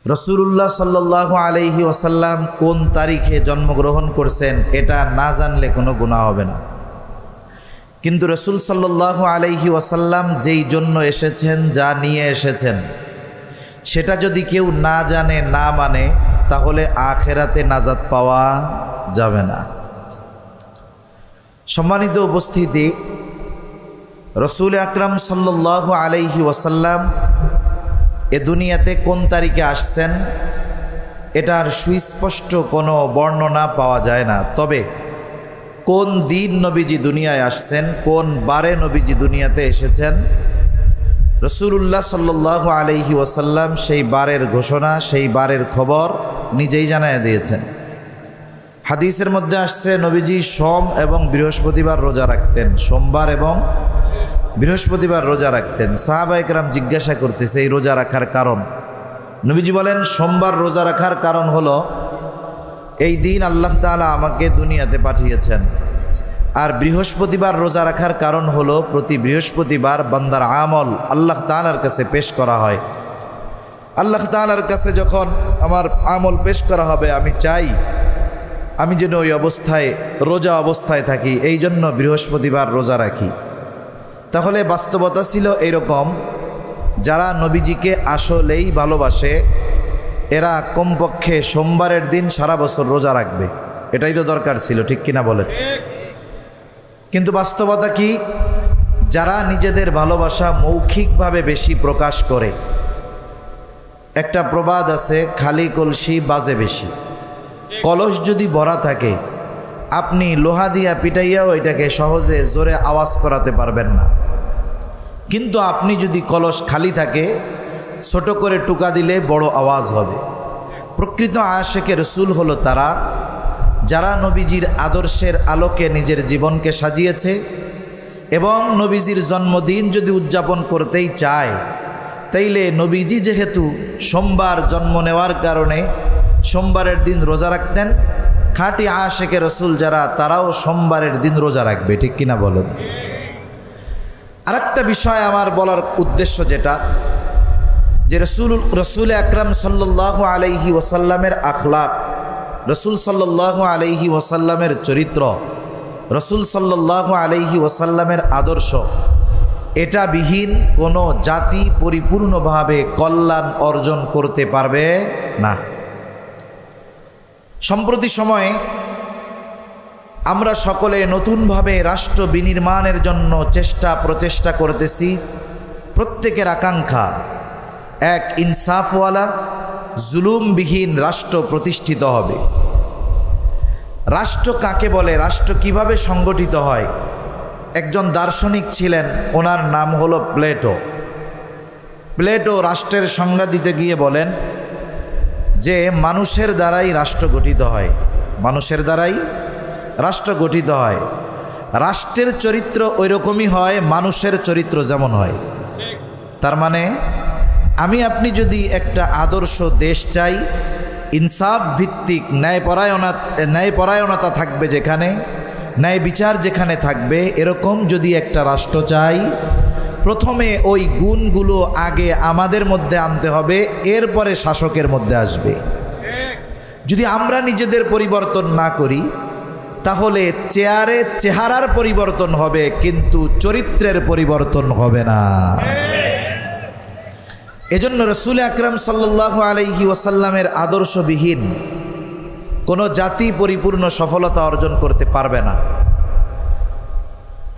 রাসূলুল্লাহ সাল্লাল্লাহু আলাইহি ওয়াসাল্লাম কোন তারিখে জন্মগ্রহণ করছেন এটা না জানলে কোনো গুনাহ হবে না। কিন্তু রাসূল সাল্লাল্লাহু আলাইহি ওয়াসাল্লাম যেই জন্য এসেছেন, যা নিয়ে এসেছেন, সেটা যদি কেউ না জানে, না মানে, তাহলে আখিরাতে নাজাত পাওয়া যাবে না। সম্মানিত উপস্থিতি, রাসূল আকরাম সাল্লাল্লাহু আলাইহি ওয়াসাল্লাম এ দুনিয়াতে কোন তারিখে আসছেন এটার সুস্পষ্ট কোনো বর্ণনা পাওয়া যায় না। তবে কোন দিন নবীজি দুনিয়ায় আসছেন, কোন বারে নবীজি দুনিয়াতে এসেছেন, রাসূলুল্লাহ সাল্লাল্লাহু আলাইহি ওয়াসাল্লাম সেই বারের ঘোষণা, সেই বারের খবর নিজেই জানায় দিয়েছেন। হাদিসের মধ্যে আসছে নবীজি সোম এবং বৃহস্পতিবার রোজা রাখতেন, সোমবার এবং বৃহস্পতিবার রোজা রাখতেন। সাহাবায়ে কেরাম জিজ্ঞাসা করতেছে এই রোজা রাখার কারণ। নবীজি বলেন, সোমবার রোজা রাখার কারণ হলো এই দিন আল্লাহ তাআলা আমাকে দুনিয়াতে পাঠিয়েছেন। আর বৃহস্পতিবার রোজা রাখার কারণ হলো প্রতি বৃহস্পতিবার বান্দার আমল আল্লাহ তাআলার কাছে পেশ করা হয়। আল্লাহ তাআলার কাছে যখন আমার আমল পেশ করা হবে, আমি চাই আমি যেন ওই অবস্থায় রোজা অবস্থায় থাকি, এই জন্য বৃহস্পতিবার রোজা রাখি। তাহলে বাস্তবতা ছিল এইরকম, যারা নবীজিকে আসলেই ভালোবাসে এরা কমপক্ষে সোমবারের দিন সারা বছর রোজা রাখবে, এটাই তো দরকার ছিল, ঠিক কিনা বলেন? কিন্তু বাস্তবতা কি? যারা নিজেদের ভালোবাসা মৌখিকভাবে বেশি প্রকাশ করে, একটা প্রবাদ আছে, খালি কলসি বাজে বেশি। কলস যদি ভরা থাকে, আপনি লোহা দিয়া পিটাইয়াও এটাকে সহজে জোরে আওয়াজ করাতে পারবেন না। কিন্তু আপনি যদি কলস খালি থাকে, ছোট করে টুকা দিলে বড় আওয়াজ হবে। প্রকৃত আশিকে রাসূল হলো তারা যারা নবীজির আদর্শের আলোকে নিজের জীবনকে সাজিয়েছে এবং নবীজির জন্মদিন যদি উদযাপন করতেই চায়, তাইলে নবীজি যেহেতু সোমবার জন্ম নেওয়ার কারণে সোমবারের দিন রোজা রাখতেন, খাঁটি আশিকে রাসূল যারা, তারাও সোমবারের দিন রোজা রাখবে, ঠিক কিনা বলেন? আরেকটা বিষয় আমার বলার উদ্দেশ্য যেটা, যে রাসূল আকরাম সাল্লাল্লাহু আলাইহি ওয়াসাল্লামের আখলাক, রাসূল সাল্লাল্লাহু আলাইহি ওয়াসাল্লামের চরিত্র, রাসূল সাল্লাল্লাহু আলাইহি ওয়াসাল্লামের আদর্শ, এটা বিহীন কোনো জাতি পরিপূর্ণভাবে কল্যাণ অর্জন করতে পারবে না। সম্প্রতি সময়ে আমরা সকলে নতুনভাবে রাষ্ট্র বিনির্মাণের জন্য প্রচেষ্টা করতেছি। প্রত্যেকের আকাঙ্ক্ষা এক ইনসাফওয়ালা, জুলুমবিহীন রাষ্ট্র প্রতিষ্ঠিত হবে। রাষ্ট্র কাকে বলে, রাষ্ট্র কিভাবে সংগঠিত হয়? একজন দার্শনিক ছিলেন, ওনার নাম হলো প্লেটো। প্লেটো রাষ্ট্রের সংজ্ঞা দিতে গিয়ে বলেন যে মানুষের দ্বারাই রাষ্ট্র গঠিত হয়, মানুষের দ্বারাই রাষ্ট্র গঠিত হয়। রাষ্ট্রের চরিত্র ওই রকমই হয় মানুষের চরিত্র যেমন হয়। তার মানে আমি আপনি যদি একটা আদর্শ দেশ চাই, ইনসাফ ভিত্তিক ন্যায়পরায়ণতা থাকবে যেখানে, ন্যায় বিচার যেখানে থাকবে, এরকম যদি একটা রাষ্ট্র চাই, প্রথমে ওই গুণগুলো আগে আমাদের মধ্যে আনতে হবে, এরপরে শাসকের মধ্যে আসবে। যদি আমরা নিজেদের পরিবর্তন না করি, তাহলে চেহারার পরিবর্তন হবে কিন্তু চরিত্রের পরিবর্তন হবে না। এজন্য রাসূল আকরাম সাল্লাল্লাহু আলাইহি ওয়াসাল্লামের আদর্শবিহীন কোনো জাতি পরিপূর্ণ সফলতা অর্জন করতে পারবে না।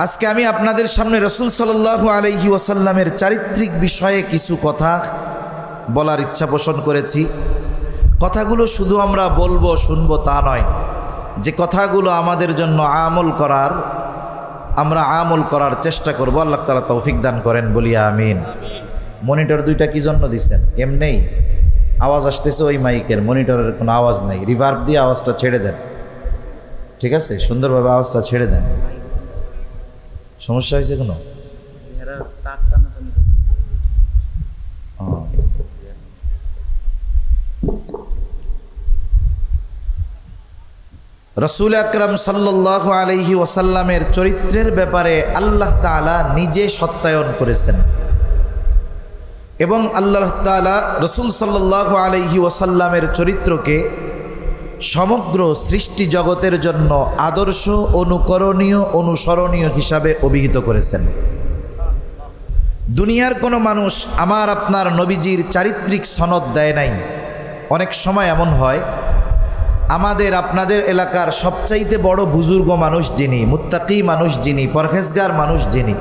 আজকে আমি আপনাদের সামনে রাসূল সাল্লাল্লাহু আলাইহি ওয়াসাল্লামের চারিত্রিক বিষয়ে কিছু কথা বলার ইচ্ছা পোষণ করেছি। কথাগুলো শুধু আমরা বলবো, শুনবো তা নয়, যে কথাগুলো আমাদের জন্য আমরা আমল করার চেষ্টা করব। আল্লাহ তাআলা তৌফিক দান করেন, বলি আমিন। মনিটর দুইটা কি জন্য দিচ্ছেন? এমনিই আওয়াজ আসতেছে, ওই মাইকের মনিটরের কোনো আওয়াজ নাই, রিভার্ব দিয়ে আওয়াজটা ছেড়ে দেন, ঠিক আছে? সুন্দরভাবে আওয়াজটা ছেড়ে দেন। সমস্যা হয়েছে কোনো? রাসূল আকরাম সাল্লাল্লাহু আলাইহি ওয়াসাল্লামের চরিত্রের ব্যাপারে আল্লাহ তাআলা নিজে সত্যায়ন করেছেন। এবং আল্লাহ তাআলা রসুল সাল্লাল্লাহু আলাইহি ওয়াসাল্লামের চরিত্রকে সমগ্র সৃষ্টি জগতের জন্য আদর্শ, অনুকরণীয়, অনুসরণীয় হিসাবে অভিহিত করেছেন। দুনিয়ার কোনো মানুষ আমার আপনার নবীজির চারিত্রিক সনদ দেয় নাই। অনেক সময় এমন হয়, আমাদের আপনাদের এলাকার সবচাইতে বড় বুজুর্গ মানুষ যিনি, মুত্তাকি মানুষ যিনি, পরহেজগার মানুষ যিনি,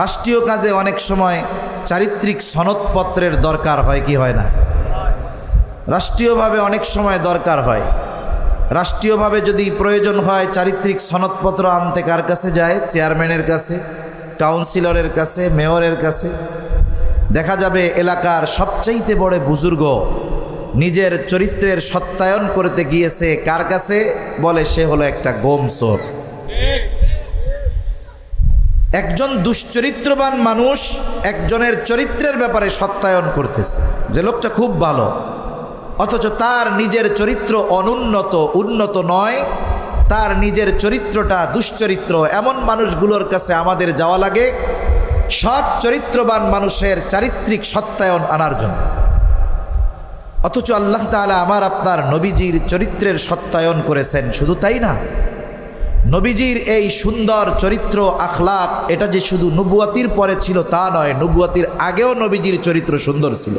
রাষ্ট্রীয় কাজে অনেক সময় চারিত্রিক সনদপত্রের দরকার হয় কি হয় না? রাষ্ট্রীয়ভাবে অনেক সময় দরকার হয়। রাষ্ট্রীয়ভাবে যদি প্রয়োজন হয় চারিত্রিক সনদপত্র আনতে কার কাছে যায়? চেয়ারম্যানের কাছে, কাউন্সিলরের কাছে, মেয়রের কাছে। দেখা যাবে এলাকার সবচাইতে বড় বুজুর্গ নিজের চরিত্রের সত্যায়ন করতে গিয়েছে কার কাছে? বলে সে হলো একটা গোমচোর। একজন দুশ্চরিত্রবান মানুষ একজনের চরিত্রের ব্যাপারে সত্যায়ন করতেছে যে লোকটা খুব ভালো, অথচ তার নিজের চরিত্র অনুন্নত, উন্নত নয়, তার নিজের চরিত্রটা দুশ্চরিত্র। এমন মানুষগুলোর কাছে আমাদের যাওয়া লাগে সৎ চরিত্রবান মানুষের চারিত্রিক সত্যায়ন আনার জন্য। অথচ আল্লাহ তাআলা আমার আপনার নবীজির চরিত্রের সত্যায়ন করেছেন। শুধু তাই না, নবীজির এই সুন্দর চরিত্র আখলাক, এটা যে শুধু নবুয়াতির পরে ছিল তা নয়, নবুয়াতির আগেও নবীজির চরিত্র সুন্দর ছিল।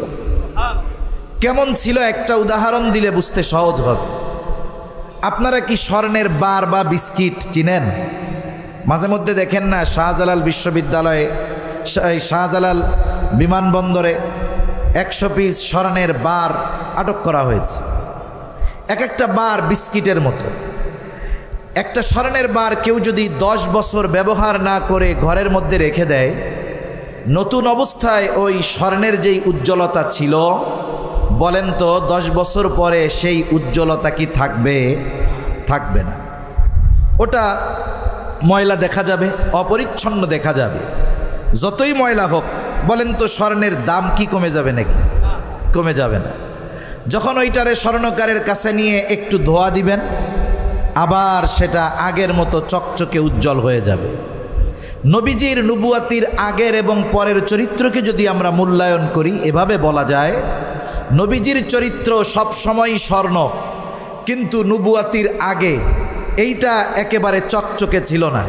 কেমন ছিল একটা উদাহরণ দিলে বুঝতে সহজ হবে। আপনারা কি স্বর্ণের বার বা বিস্কিট চিনেন? মাঝে মধ্যে দেখেন না শাহজালাল বিশ্ববিদ্যালয়ে, শাহজালাল বিমানবন্দরে 100 পিস স্বর্ণের বার আটক করা হয়েছে। এক একটা বার বিস্কিটের মতো। একটা স্বর্ণের বার কেউ যদি 10 বছর ব্যবহার না করে ঘরের মধ্যে রেখে দেয়, নতুন অবস্থায় ওই স্বর্ণের যেই উজ্জ্বলতা ছিল, বলেন তো 10 বছর পরে সেই উজ্জ্বলতা কি থাকবে? থাকবে না। ওটা ময়লা দেখা যাবে, অপরিচ্ছন্ন দেখা যাবে। যতই ময়লা হোক, বলেন তো স্বর্ণের দাম কি কমে যাবে নাকি? কমে যাবে না। যখন ওইটারে স্বর্ণকারের কাছে নিয়ে একটু ধোয়া দিবেন, আবার সেটা আগের মতো চকচকে উজ্জ্বল হয়ে যাবে। নবীজির নবুয়াতির আগের এবং পরের চরিত্রকে যদি আমরা মূল্যায়ন করি, এভাবে বলা যায় নবীজির চরিত্র সব সময়ই স্বর্ণ, কিন্তু নবুয়াতির আগে এইটা একেবারে চকচকে ছিল না।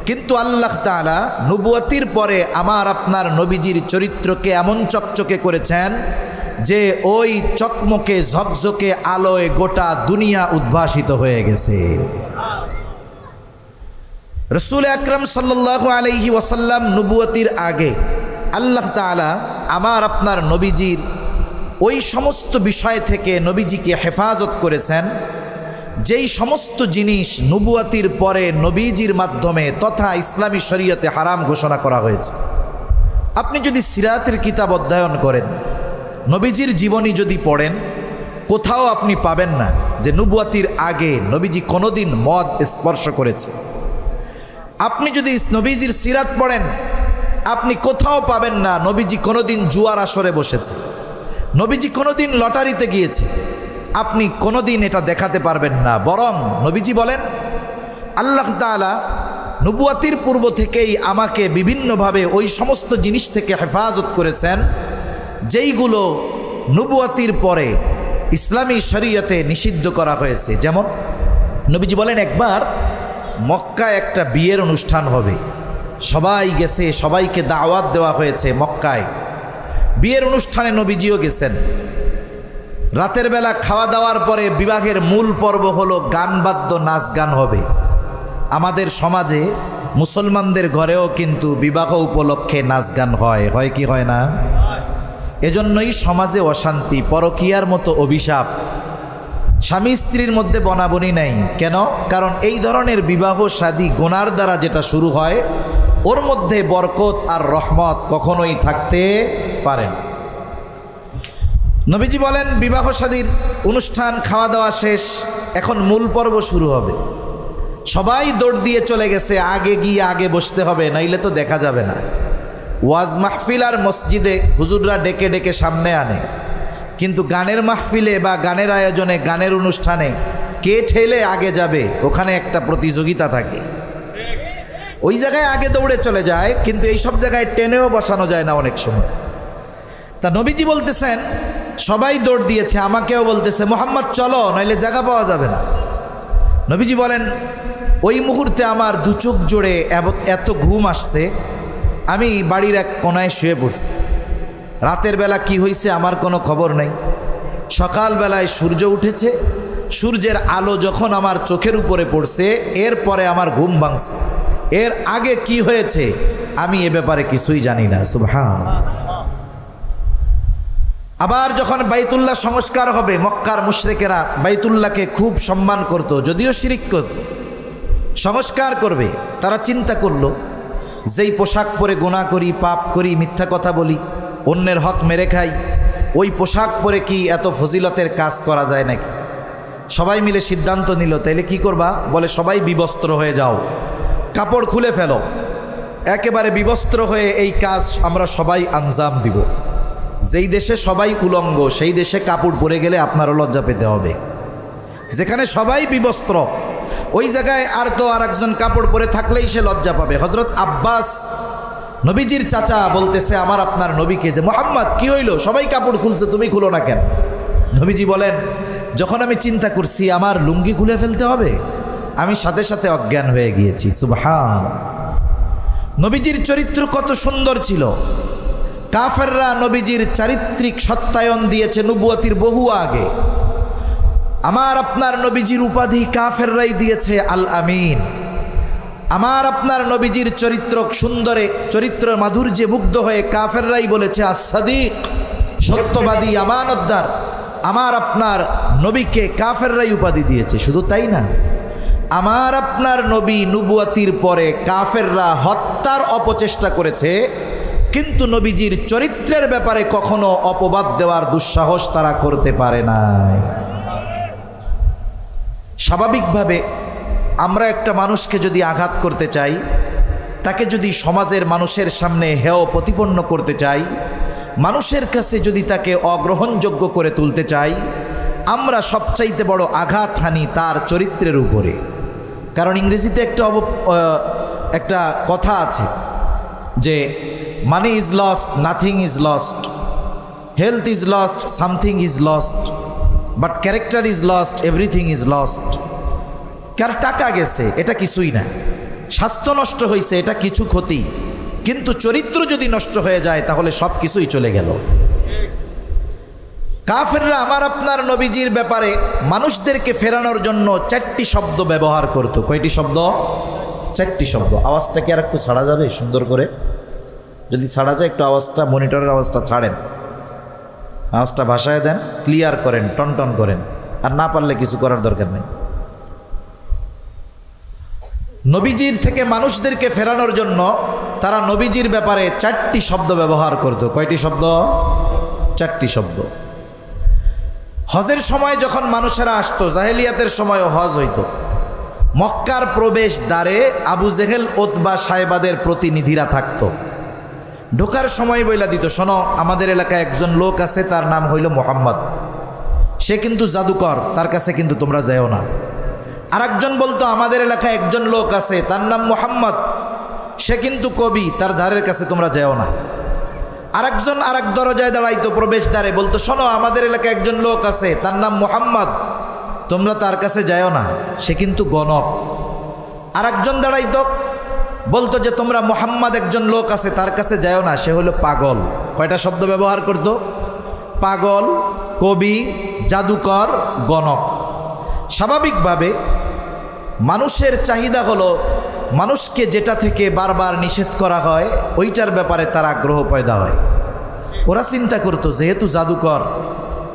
কিন্তু আল্লাহ তাআলা নবুয়াতির পরে আমার আপনার নবীজির চরিত্রকে এমন চকচকে করেছেন যে ওই চকমকে ঝকঝকে আলোয় গোটা দুনিয়া উদ্ভাসিত হয়ে গেছে। রাসূল আকরাম সাল্লাল্লাহু আলাইহি ওয়াসাল্লাম নবুয়াতির আগে আল্লাহ তাআলা আমার আপনার নবীজির ওই সমস্ত বিষয় থেকে নবীজিকে হেফাজত করেছেন যেই সমস্ত জিনিস নবুয়াতির পরে নবীজির মাধ্যমে তথা ইসলামী শরীয়তে হারাম ঘোষণা করা হয়েছে। আপনি যদি সিরাতের কিতাব অধ্যয়ন করেন, নবীজির জীবনী যদি পড়েন, কোথাও আপনি পাবেন না যে নবুয়াতির আগে নবীজি কোনোদিন মদ স্পর্শ করেছে। আপনি যদি নবীজির সিরাত পড়েন, আপনি কোথাও পাবেন না নবীজি কোনোদিন জুয়ার আসরে বসেছে, নবীজি কোনোদিন লটারিতে গিয়েছে। আপনি কোনোদিন এটা দেখাতে পারবেন না। বরং নবীজি বলেন, আল্লাহ তাআলা নবুয়াতির পূর্ব থেকেই আমাকে বিভিন্নভাবে ওই সমস্ত জিনিস থেকে হেফাজত করেছেন যেইগুলো নবুয়াতির পরে ইসলামী শরীয়তে নিষিদ্ধ করা হয়েছে। যেমন নবীজি বলেন, একবার মক্কায় একটা বিয়ের অনুষ্ঠান হবে, সবাই গেছে, সবাইকে দাওয়াত দেওয়া হয়েছে মক্কায়। বিয়ের অনুষ্ঠানে নবীজিও গেছেন। রাতের বেলা খাওয়া দাওয়ার পরে বিবাহের মূল পর্ব হলো গান বাদ্য, নাচ গান হবে। আমাদের সমাজে মুসলমানদের ঘরেও কিন্তু বিবাহ উপলক্ষে নাচ গান হয়, হয় কি হয় না? এজন্যই সমাজে অশান্তি, পরকীয়ার মতো অভিশাপ, স্বামী স্ত্রীর মধ্যে বনাবনি নাই। কেন? কারণ এই ধরনের বিবাহ শাদী গুনার দ্বারা যেটা শুরু হয়, ওর মধ্যে বরকত আর রহমত কখনোই থাকতে পারে না। নবীজি বলেন, বিবাহ শাদীর অনুষ্ঠান, খাওয়া দাওয়া শেষ, এখন মূল পর্ব শুরু হবে। সবাই দৌড় দিয়ে চলে গেছে, আগে গিয়ে আগে বসতে হবে, নাইলে তো দেখা যাবে না। ওয়াজ মাহফিল আর মসজিদে হুজুররা ডেকে ডেকে সামনে আনে, কিন্তু গানের মাহফিলে বা গানের আয়োজনে, গানের অনুষ্ঠানে কে ঠেলে আগে যাবে, ওখানে একটা প্রতিযোগিতা থাকে। ওই জায়গায় আগে দৌড়ে চলে যায়, কিন্তু এই সব জায়গায় টেনেও বসানো যায় না অনেক সময়। তা নবীজি বলতেছেন সবাই দৌড় দিয়েছে, আমাকেও বলতেছে মুহাম্মদ চলো, নইলে জায়গা পাওয়া যাবে না। নবীজি বলেন ওই মুহূর্তে আমার দু চোখ জোড়ে এত ঘুম আসছে, আমি বাড়ির এক কোনায় শুয়ে পড়ছি। রাতের বেলা কি হয়েছে আমার কোনো খবর নেই। সকালবেলায় সূর্য উঠেছে, সূর্যের আলো যখন আমার চোখের উপরে পড়ছে এরপরে আমার ঘুম ভাঙছে। এর আগে কি হয়েছে আমি এ ব্যাপারে কিছুই জানি না। সুবহানাল্লাহ। আবার যখন বাইতুল্লাহ সংস্কার হবে, মক্কার মুশরিকেরা বাইতুল্লাহকে খুব সম্মান করত, যদিও শিরিক করত। সংস্কার করবে, তারা চিন্তা করলো যেই পোশাক পরে গুনাহ করি, পাপ করি, মিথ্যা কথা বলি, অন্যের হক মেরে খাই, ওই পোশাক পরে কি এত ফজিলতের কাজ করা যায় নাকি? সবাই মিলে সিদ্ধান্ত নিল তাইলে কি করবা? বলে সবাই বিবস্ত্র হয়ে যাও, কাপড় খুলে ফেলো, একেবারে বিবস্ত্র হয়ে এই কাজ আমরা সবাই আঞ্জাম দিব। যেই দেশে সবাই উলঙ্গ সেই দেশে কাপড় পরে গেলে আপনারও লজ্জা পেতে হবে। যেখানে সবাই বিবস্ত্র ওই জায়গায় আর তো আর একজন কাপড় পরে থাকলেই সে লজ্জা পাবে। হযরত আব্বাস নবীজির চাচা বলতেছে আমার আপনার নবীকে যে মুহাম্মদ কি হইল, সবাই কাপড় খুলছে তুমি খুলো না কেন? নবীজি বলেন যখন আমি চিন্তা করছি আমার লুঙ্গি খুলে ফেলতে হবে, আমি সাথে সাথে অজ্ঞান হয়ে গিয়েছি। সুবহানাল্লাহ। নবীজির চরিত্র কত সুন্দর ছিল। কাফেররা নবীজির চারিত্রিক সত্যায়ন দিয়েছে নবুয়তির বহু আগে। আমার আপনার নবীজির উপাধি কাফেররাই দিয়েছে আল আমিন। আমার আপনার নবীজির চরিত্র মাধুর্যে মুগ্ধ হয়ে কাফেররাই বলেছে আস-সাদিক, সত্যবাদী, আমানতদার। আমার আপনার নবীকে কাফেররাই উপাধি দিয়েছে। শুধু তাই না, আমার আপনার নবী নবুয়তির পরে কাফেররা হত্যার অপচেষ্টা করেছে, কিন্তু নবীজির চরিত্রের ব্যাপারে কখনো অপবাদ দেওয়ার দুঃসাহস তারা করতে পারে নাই। স্বাভাবিকভাবে আমরা একটা মানুষকে যদি আঘাত করতে চাই, তাকে যদি সমাজের মানুষের সামনে হেয় প্রতিপন্ন করতে চাই, মানুষের কাছে যদি তাকে অগ্রহণযোগ্য করে তুলতে চাই, আমরা সবচাইতে বড় আঘাত হানি তার চরিত্রের উপরে। কারণ ইংরেজিতে একটা কথা আছে যে money is lost, nothing is lost, health is lost, something is lost, but character is lost, everything is lost. কার টাকা গেছে এটা কিছুই না, স্বাস্থ্য নষ্ট হয়েছে এটা কিছু ক্ষতি, কিন্তু চরিত্র যদি নষ্ট হয়ে যায় তাহলে সব কিছুই চলে গেল। কাফেররা আমার আপনার নবীজির ব্যাপারে মানুষদেরকে ফেরানোর জন্য 4টি শব্দ ব্যবহার করত। কয়টি শব্দ? 4টি শব্দ। আওয়াজটা কি আর একটু ছাড়া যাবে সুন্দর করে? যদি ছাড়া যায় একটু আওয়াজটা, মনিটরের আওয়াজটা ছাড়েন, আওয়াজটা ভাষায় দেন, ক্লিয়ার করেন, টনটন করেন, আর না পারলে কিছু করার দরকার নেই। নবীজির থেকে মানুষদেরকে ফেরানোর জন্য তারা নবীজির ব্যাপারে 4টি শব্দ ব্যবহার করত। কয়টি শব্দ? 4টি শব্দ। হজের সময় যখন মানুষেরা আসতো, জাহেলিয়াতের সময়ও হজ হইতো, মক্কার প্রবেশ দ্বারে আবু জেহেল, উতবা, সায়বাদের প্রতিনিধিরা থাকতো। ঢোকার সময় বইলা দিত, শোনো আমাদের এলাকায় একজন লোক আছে, তার নাম হইল মুহাম্মদ, সে কিন্তু জাদুকর, তার কাছে কিন্তু তোমরা যাও না। আরেকজন বলতো আমাদের এলাকায় একজন লোক আছে, তার নাম মুহাম্মদ, সে কিন্তু কবি, তার ধারের কাছে তোমরা যাও না। আরেকজন আরেক দরজায় দাঁড়াইতো প্রবেশ দ্বারে, বলতো শোনো আমাদের এলাকায় একজন লোক আছে, তার নাম মুহাম্মদ, তোমরা তার কাছে যাও না, সে কিন্তু গণক। আরেকজন দাঁড়াইতো, বলতো যে তোমরা মুহাম্মদ একজন লোক আছে, তার কাছে যাও না, সে হলো পাগল। কয়টা শব্দ ব্যবহার করতো? পাগল, কবি, জাদুকর, গণক। স্বাভাবিকভাবে মানুষের চাহিদা হলো মানুষকে যেটা থেকে বারবার নিষেধ করা হয় ওইটার ব্যাপারে তার আগ্রহ পয়দা হয়। ওরা চিন্তা করতো যেহেতু জাদুকর,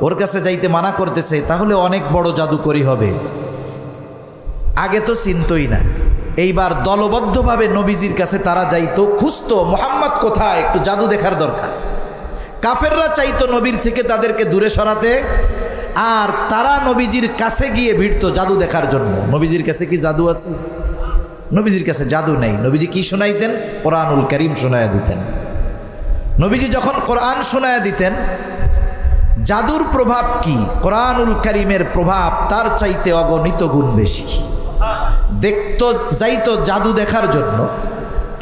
ওর কাছে যাইতে মানা করতেছে, তাহলে অনেক বড় জাদুকরই হবে। আগে তো চিন্তই না, এইবার দলবদ্ধভাবে নবীজির কাছে তারা যাইতো, খুঁজতো মুহাম্মদ কোথায়, একটু জাদু দেখার দরকার। কাফেররা চাইতো নবীর থেকে তাদেরকে দূরে সরাতে, আর তারা নবীজির কাছে গিয়ে ভিড়তো জাদু দেখার জন্য। নবীজির কাছে কি জাদু আছে? নবীজির কাছে জাদু নেই। নবীজি কি শোনাইতেন? কোরআনুল কারীম শোনায়া দিতেন। নবীজি যখন কোরআন শোনায়া দিতেন, জাদুর প্রভাব কি? কোরআনুল কারীমের প্রভাব তার চাইতে অগণিত গুণ বেশি। দেখতো যাইতো জাদু দেখার জন্য,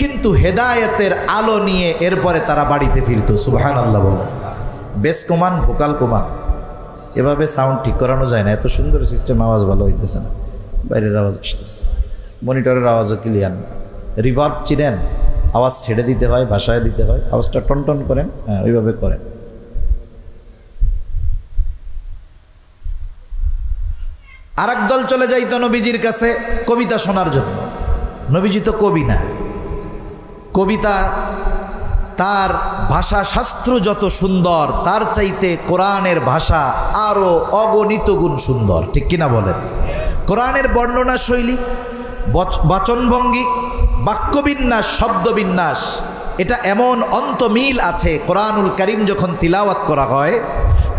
কিন্তু হেদায়েতের আলো নিয়ে এরপরে তারা বাড়িতে ফিরত। সুবহানাল্লাহ বলেন। বেস কমান ভোকাল কমান, এভাবে সাউন্ড ঠিক করানো যায় না। এত সুন্দর সিস্টেম, আওয়াজ ভালো হইতেছে না, বাইরের আওয়াজ আসতেছে, মনিটরের আওয়াজও ক্লিয়ার না। রিভার্ব চিনেন, আওয়াজ ছেড়ে দিতে হয়, ভাষায় দিতে হয়, আওয়াজটা টনটন করেন, হ্যাঁ ওইভাবে করেন। আরেক দল চলে যাইতো নবীজির কাছে কবিতা শোনার জন্য। নবীজি তো কবি না, কবিতা তার ভাষা শাস্ত্র যত সুন্দর তার চাইতে কোরআনের ভাষা আরো অগণিত গুণ সুন্দর, ঠিক কিনা বলেন? কোরআনের বর্ণনা শৈলী, বাচনভঙ্গি, বাক্যবিন্যাস, শব্দবিন্যাস, এটা এমন অন্তমিল আছে। কোরআনুল কারীম যখন তিলাওয়াত করা হয়,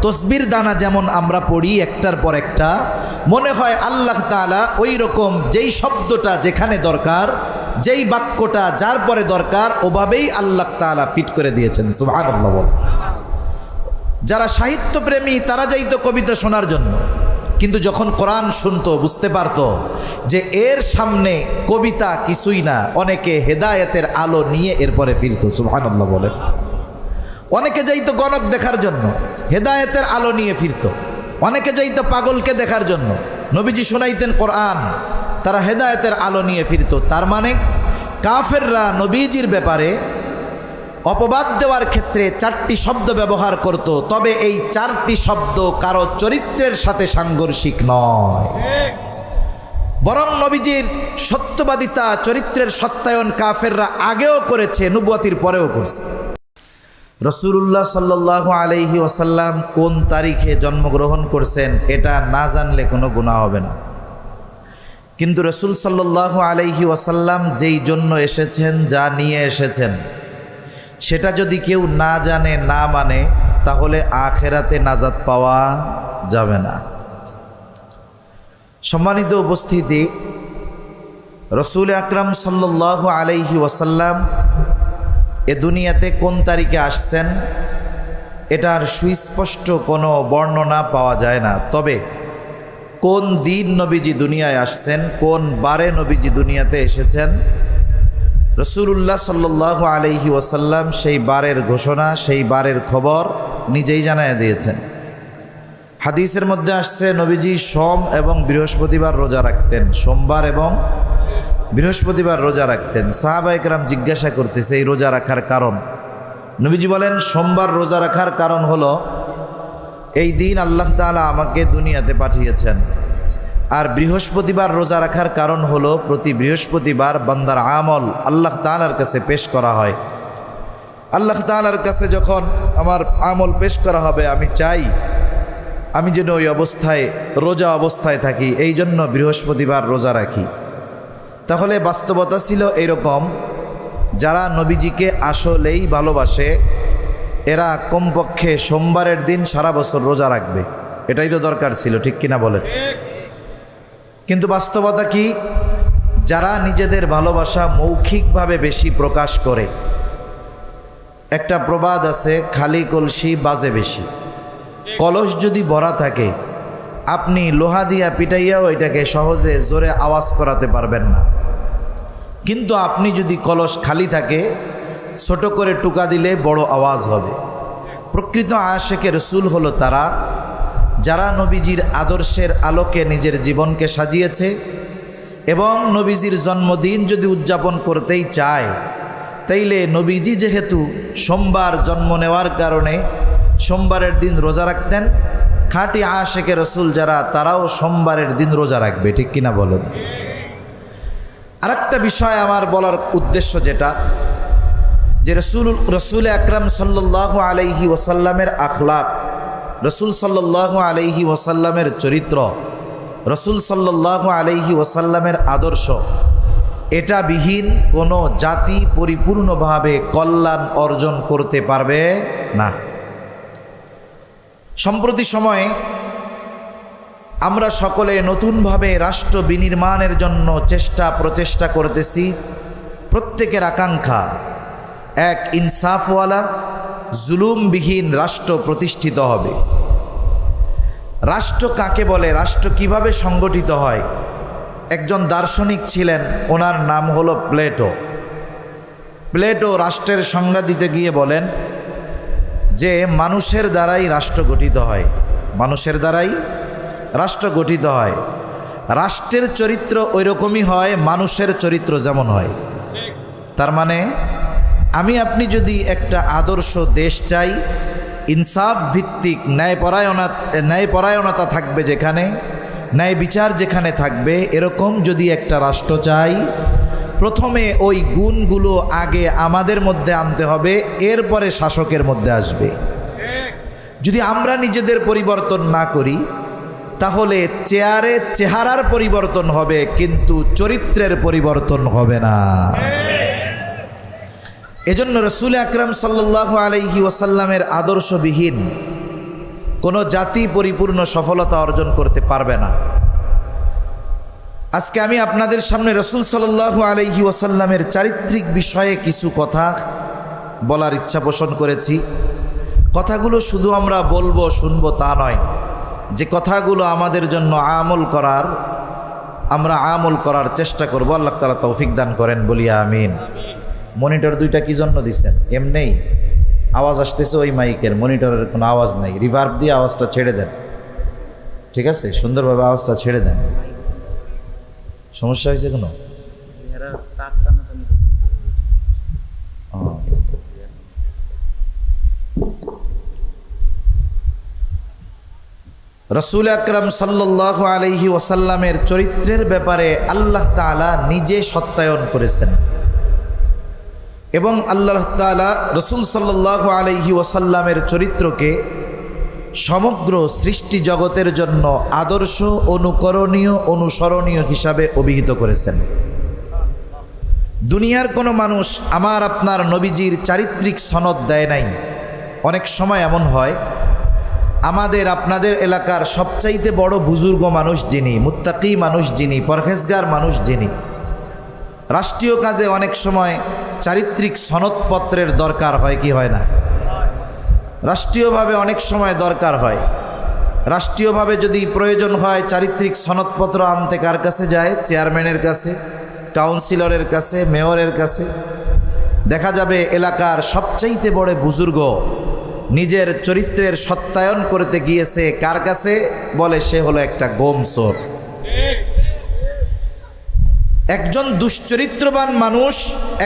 তসবির দানা যেমন আমরা পড়ি একটার পর একটা, মনে হয় আল্লাহ তাআলা ওই রকম যেই শব্দটা যেখানে দরকার, যেই বাক্যটা যার পরে দরকার, ওভাবেই আল্লাহ তাআলা ফিট করে দিয়েছেন। সুবহানাল্লাহ। যারা সাহিত্যপ্রেমী তারা যাইতো কবিতা শোনার জন্য, কিন্তু যখন কোরআন শুনতো বুঝতে পারতো যে এর সামনে কবিতা কিছুই না। অনেকে হেদায়েতের আলো নিয়ে এরপরে ফিরতো। সুবহানাল্লাহ বলেন। অনেকে যাইতো গণক দেখার জন্য, হেদায়েতের আলো নিয়ে ফিরতো। অনেকে যাইতো পাগলকে দেখার জন্য, নবীজি শোনাইতেন কোরআন, তারা হেদায়েতের আলো নিয়ে ফিরতো। তার মানে কাফেররা নবীজির ব্যাপারে অপবাদ দেওয়ার ক্ষেত্রে 4টি শব্দ ব্যবহার করত, তবে এই 4টি শব্দ কারো চরিত্রের সাথে সাংঘর্ষিক নয়, বরং নবীজির সত্যবাদিতা, চরিত্রের সত্যায়ন কাফেররা আগেও করেছে, নবুয়তির পরেও করছে। রাসূলুল্লাহ সাল্লাল্লাহু আলাইহি ওয়াসাল্লাম কোন তারিখে জন্মগ্রহণ করছেন এটা না জানলে কোনো গুনাহ হবে না, কিন্তু রাসূল সাল্লাল্লাহু আলাইহি ওয়াসাল্লাম যেই জন্য এসেছেন, যা নিয়ে এসেছেন, সেটা যদি কেউ না জানে, না মানে, তাহলে আখেরাতে নাজাত পাওয়া যাবে না। সম্মানিত উপস্থিতি, রাসূল আকরাম সাল্লাল্লাহু আলাইহি ওয়াসাল্লাম এ দুনিয়াতে কোন তারিখে আসছেন এটার সুস্পষ্ট কোনো বর্ণনা পাওয়া যায় না। তবে কোন দিন নবীজি দুনিয়ায় আসছেন, কোন বারে নবীজি দুনিয়াতে এসেছেন, রাসূলুল্লাহ সাল্লাল্লাহু আলাইহি ওয়াসাল্লাম সেই বারের ঘোষণা, সেই বারের খবর নিজেই জানায় দিয়েছেন। হাদিসের মধ্যে আসছে নবীজি সোম এবং বৃহস্পতিবার রোজা রাখতেন, সোমবার এবং বৃহস্পতিবার রোজা রাখতেন। সাহাবায়ে কেরাম জিজ্ঞাসা করতেছে এই রোজা রাখার কারণ। নবীজি বলেন, সোমবার রোজা রাখার কারণ হলো এই দিন আল্লাহ তাআলা আমাকে দুনিয়াতে পাঠিয়েছেন, আর বৃহস্পতিবার রোজা রাখার কারণ হলো প্রতি বৃহস্পতিবার বান্দার আমল আল্লাহ তাআলার কাছে পেশ করা হয়। আল্লাহ তাআলার কাছে যখন আমার আমল পেশ করা হবে, আমি চাই আমি যেন ওই অবস্থায়, রোজা অবস্থায় থাকি, এই জন্য বৃহস্পতিবার রোজা রাখি। তাহলে বাস্তবতা ছিল এরকম, যারা নবীজিকে আসলেই ভালোবাসে এরা কমপক্ষে সোমবারের দিন সারা বছর রোজা রাখবে, এটাই তো দরকার ছিল, ঠিক কিনা বলেন? কিন্তু বাস্তবতা কি? যারা নিজেদের ভালোবাসা মৌখিকভাবে বেশি প্রকাশ করে, একটা প্রবাদ আছে, খালি কলসি বাজে বেশি। কলস যদি ভরা থাকে, আপনি লোহা দিয়া পিটাইয়াও এটাকে সহজে জোরে আওয়াজ করাতে পারবেন না, কিন্তু আপনি যদি কলস খালি থাকে, ছোট করে টুকা দিলে বড় আওয়াজ হবে। প্রকৃত আশিকে রাসূল হলো তারা যারা নবীজির আদর্শের আলোকে নিজের জীবনকে সাজিয়েছে, এবং নবীজির জন্মদিন যদি উদযাপন করতেই চায়, তাইলে নবীজি যেহেতু সোমবার জন্ম নেওয়ার কারণে সোমবারের দিন রোজা রাখতেন, খাঁটি আশিকে রাসূল যারা, তারাও সোমবারের দিন রোজা রাখবে, ঠিক কিনা বলেন? আরেকটা বিষয় আমার বলার উদ্দেশ্য যেটা, যে রাসূল আকরাম সাল্লাল্লাহু আলাইহি ওয়াসাল্লামের আখলাক, রাসূল সাল্লাল্লাহু আলাইহি ওয়াসাল্লামের চরিত্র, রাসূল সাল্লাল্লাহু আলাইহি ওয়াসাল্লামের আদর্শ, এটা বিহীন কোনো জাতি পরিপূর্ণভাবে কল্যাণ অর্জন করতে পারবে না। সম্প্রতি সময়ে আমরা সকলে নতুনভাবে রাষ্ট্র বিনির্মাণের জন্য প্রচেষ্টা করতেছি। প্রত্যেকের আকাঙ্ক্ষা এক ইনসাফওয়ালা, জুলুমবিহীন রাষ্ট্র প্রতিষ্ঠিত হবে। রাষ্ট্র কাকে বলে, রাষ্ট্র কিভাবে সংগঠিত হয়? একজন দার্শনিক ছিলেন, ওনার নাম হলো প্লেটো। প্লেটো রাষ্ট্রের সংজ্ঞা দিতে গিয়ে বলেন যে মানুষের দ্বারাই রাষ্ট্র গঠিত হয়, মানুষের দ্বারাই রাষ্ট্র গঠিত হয়। রাষ্ট্রের চরিত্র ওই রকমই হয় মানুষের চরিত্র যেমন হয়। তার মানে আমি আপনি যদি একটা আদর্শ দেশ চাই, ইনসাফ ভিত্তিক ন্যায়পরায়ণতা থাকবে যেখানে, ন্যায় বিচার যেখানে থাকবে, এরকম যদি একটা রাষ্ট্র চাই, প্রথমে ওই গুণগুলো আগে আমাদের মধ্যে আনতে হবে, এরপরে শাসকের মধ্যে আসবে। যদি আমরা নিজেদের পরিবর্তন না করি তাহলে চেহারার পরিবর্তন হবে কিন্তু চরিত্রের পরিবর্তন হবে না। এজন্য রাসূল আকরাম সাল্লাল্লাহু আলাইহি ওয়াসাল্লামের আদর্শবিহীন কোনো জাতি পরিপূর্ণ সফলতা অর্জন করতে পারবে না। আজকে আমি আপনাদের সামনে রাসূল সাল্লাল্লাহু আলাইহি ওয়াসাল্লামের চারিত্রিক বিষয়ে কিছু কথা বলার ইচ্ছা পোষণ করেছি। কথাগুলো শুধু আমরা বলবো শুনবো তা নয়, যে কথাগুলো আমাদের জন্য আমরা আমল করার চেষ্টা করব। আল্লাহ তাআলা তৌফিক দান করেন, বলি আমিন। মনিটর দুইটা কি জন্য দিচ্ছেন? এমনিই আওয়াজ আসতেছে ওই মাইকের, মনিটরের কোনো আওয়াজ নাই, রিভার্ব দিয়ে আওয়াজটা ছেড়ে দেন, ঠিক আছে? সুন্দরভাবে আওয়াজটা ছেড়ে দেন। সমস্যা হয়েছে কোনো? রাসূল আকরাম সাল্লাল্লাহু আলাইহি ওয়াসাল্লামের চরিত্রের ব্যাপারে আল্লাহ তাআলা নিজে সত্যায়ন করেছেন এবং আল্লাহ তাআলা রাসূল সাল্লাল্লাহু আলাইহি ওয়াসাল্লামের চরিত্রকে সমগ্র সৃষ্টি জগতের জন্য আদর্শ, অনুকরণীয়, অনুসরণীয় হিসাবে অভিহিত করেছেন। দুনিয়ার কোনো মানুষ আমার আপনার নবীজির চারিত্রিক সনদ দেয় নাই। অনেক সময় এমন হয়, আমাদের আপনাদের এলাকার সবচাইতে বড় বুজুর্গ মানুষ যিনি, মুত্তাকি মানুষ যিনি, পরহেজগার মানুষ যিনি, রাষ্ট্রীয় কাজে অনেক সময় চারিত্রিক সনদপত্রের দরকার হয় কি হয় না? রাষ্ট্রীয়ভাবে অনেক সময় দরকার হয়। রাষ্ট্রীয়ভাবে যদি প্রয়োজন হয় চারিত্রিক সনদপত্র আনতে কার কাছে যায়? চেয়ারম্যানের কাছে, কাউন্সিলরের কাছে, মেয়রের কাছে। দেখা যাবে এলাকার সবচাইতে বড় বুজুর্গ নিজের চরিত্রের সত্যায়ন করতে গিয়েছে কার কাছে? বলে সে হলো একটা গোমচোর। একজন দুশ্চরিত্রবান মানুষ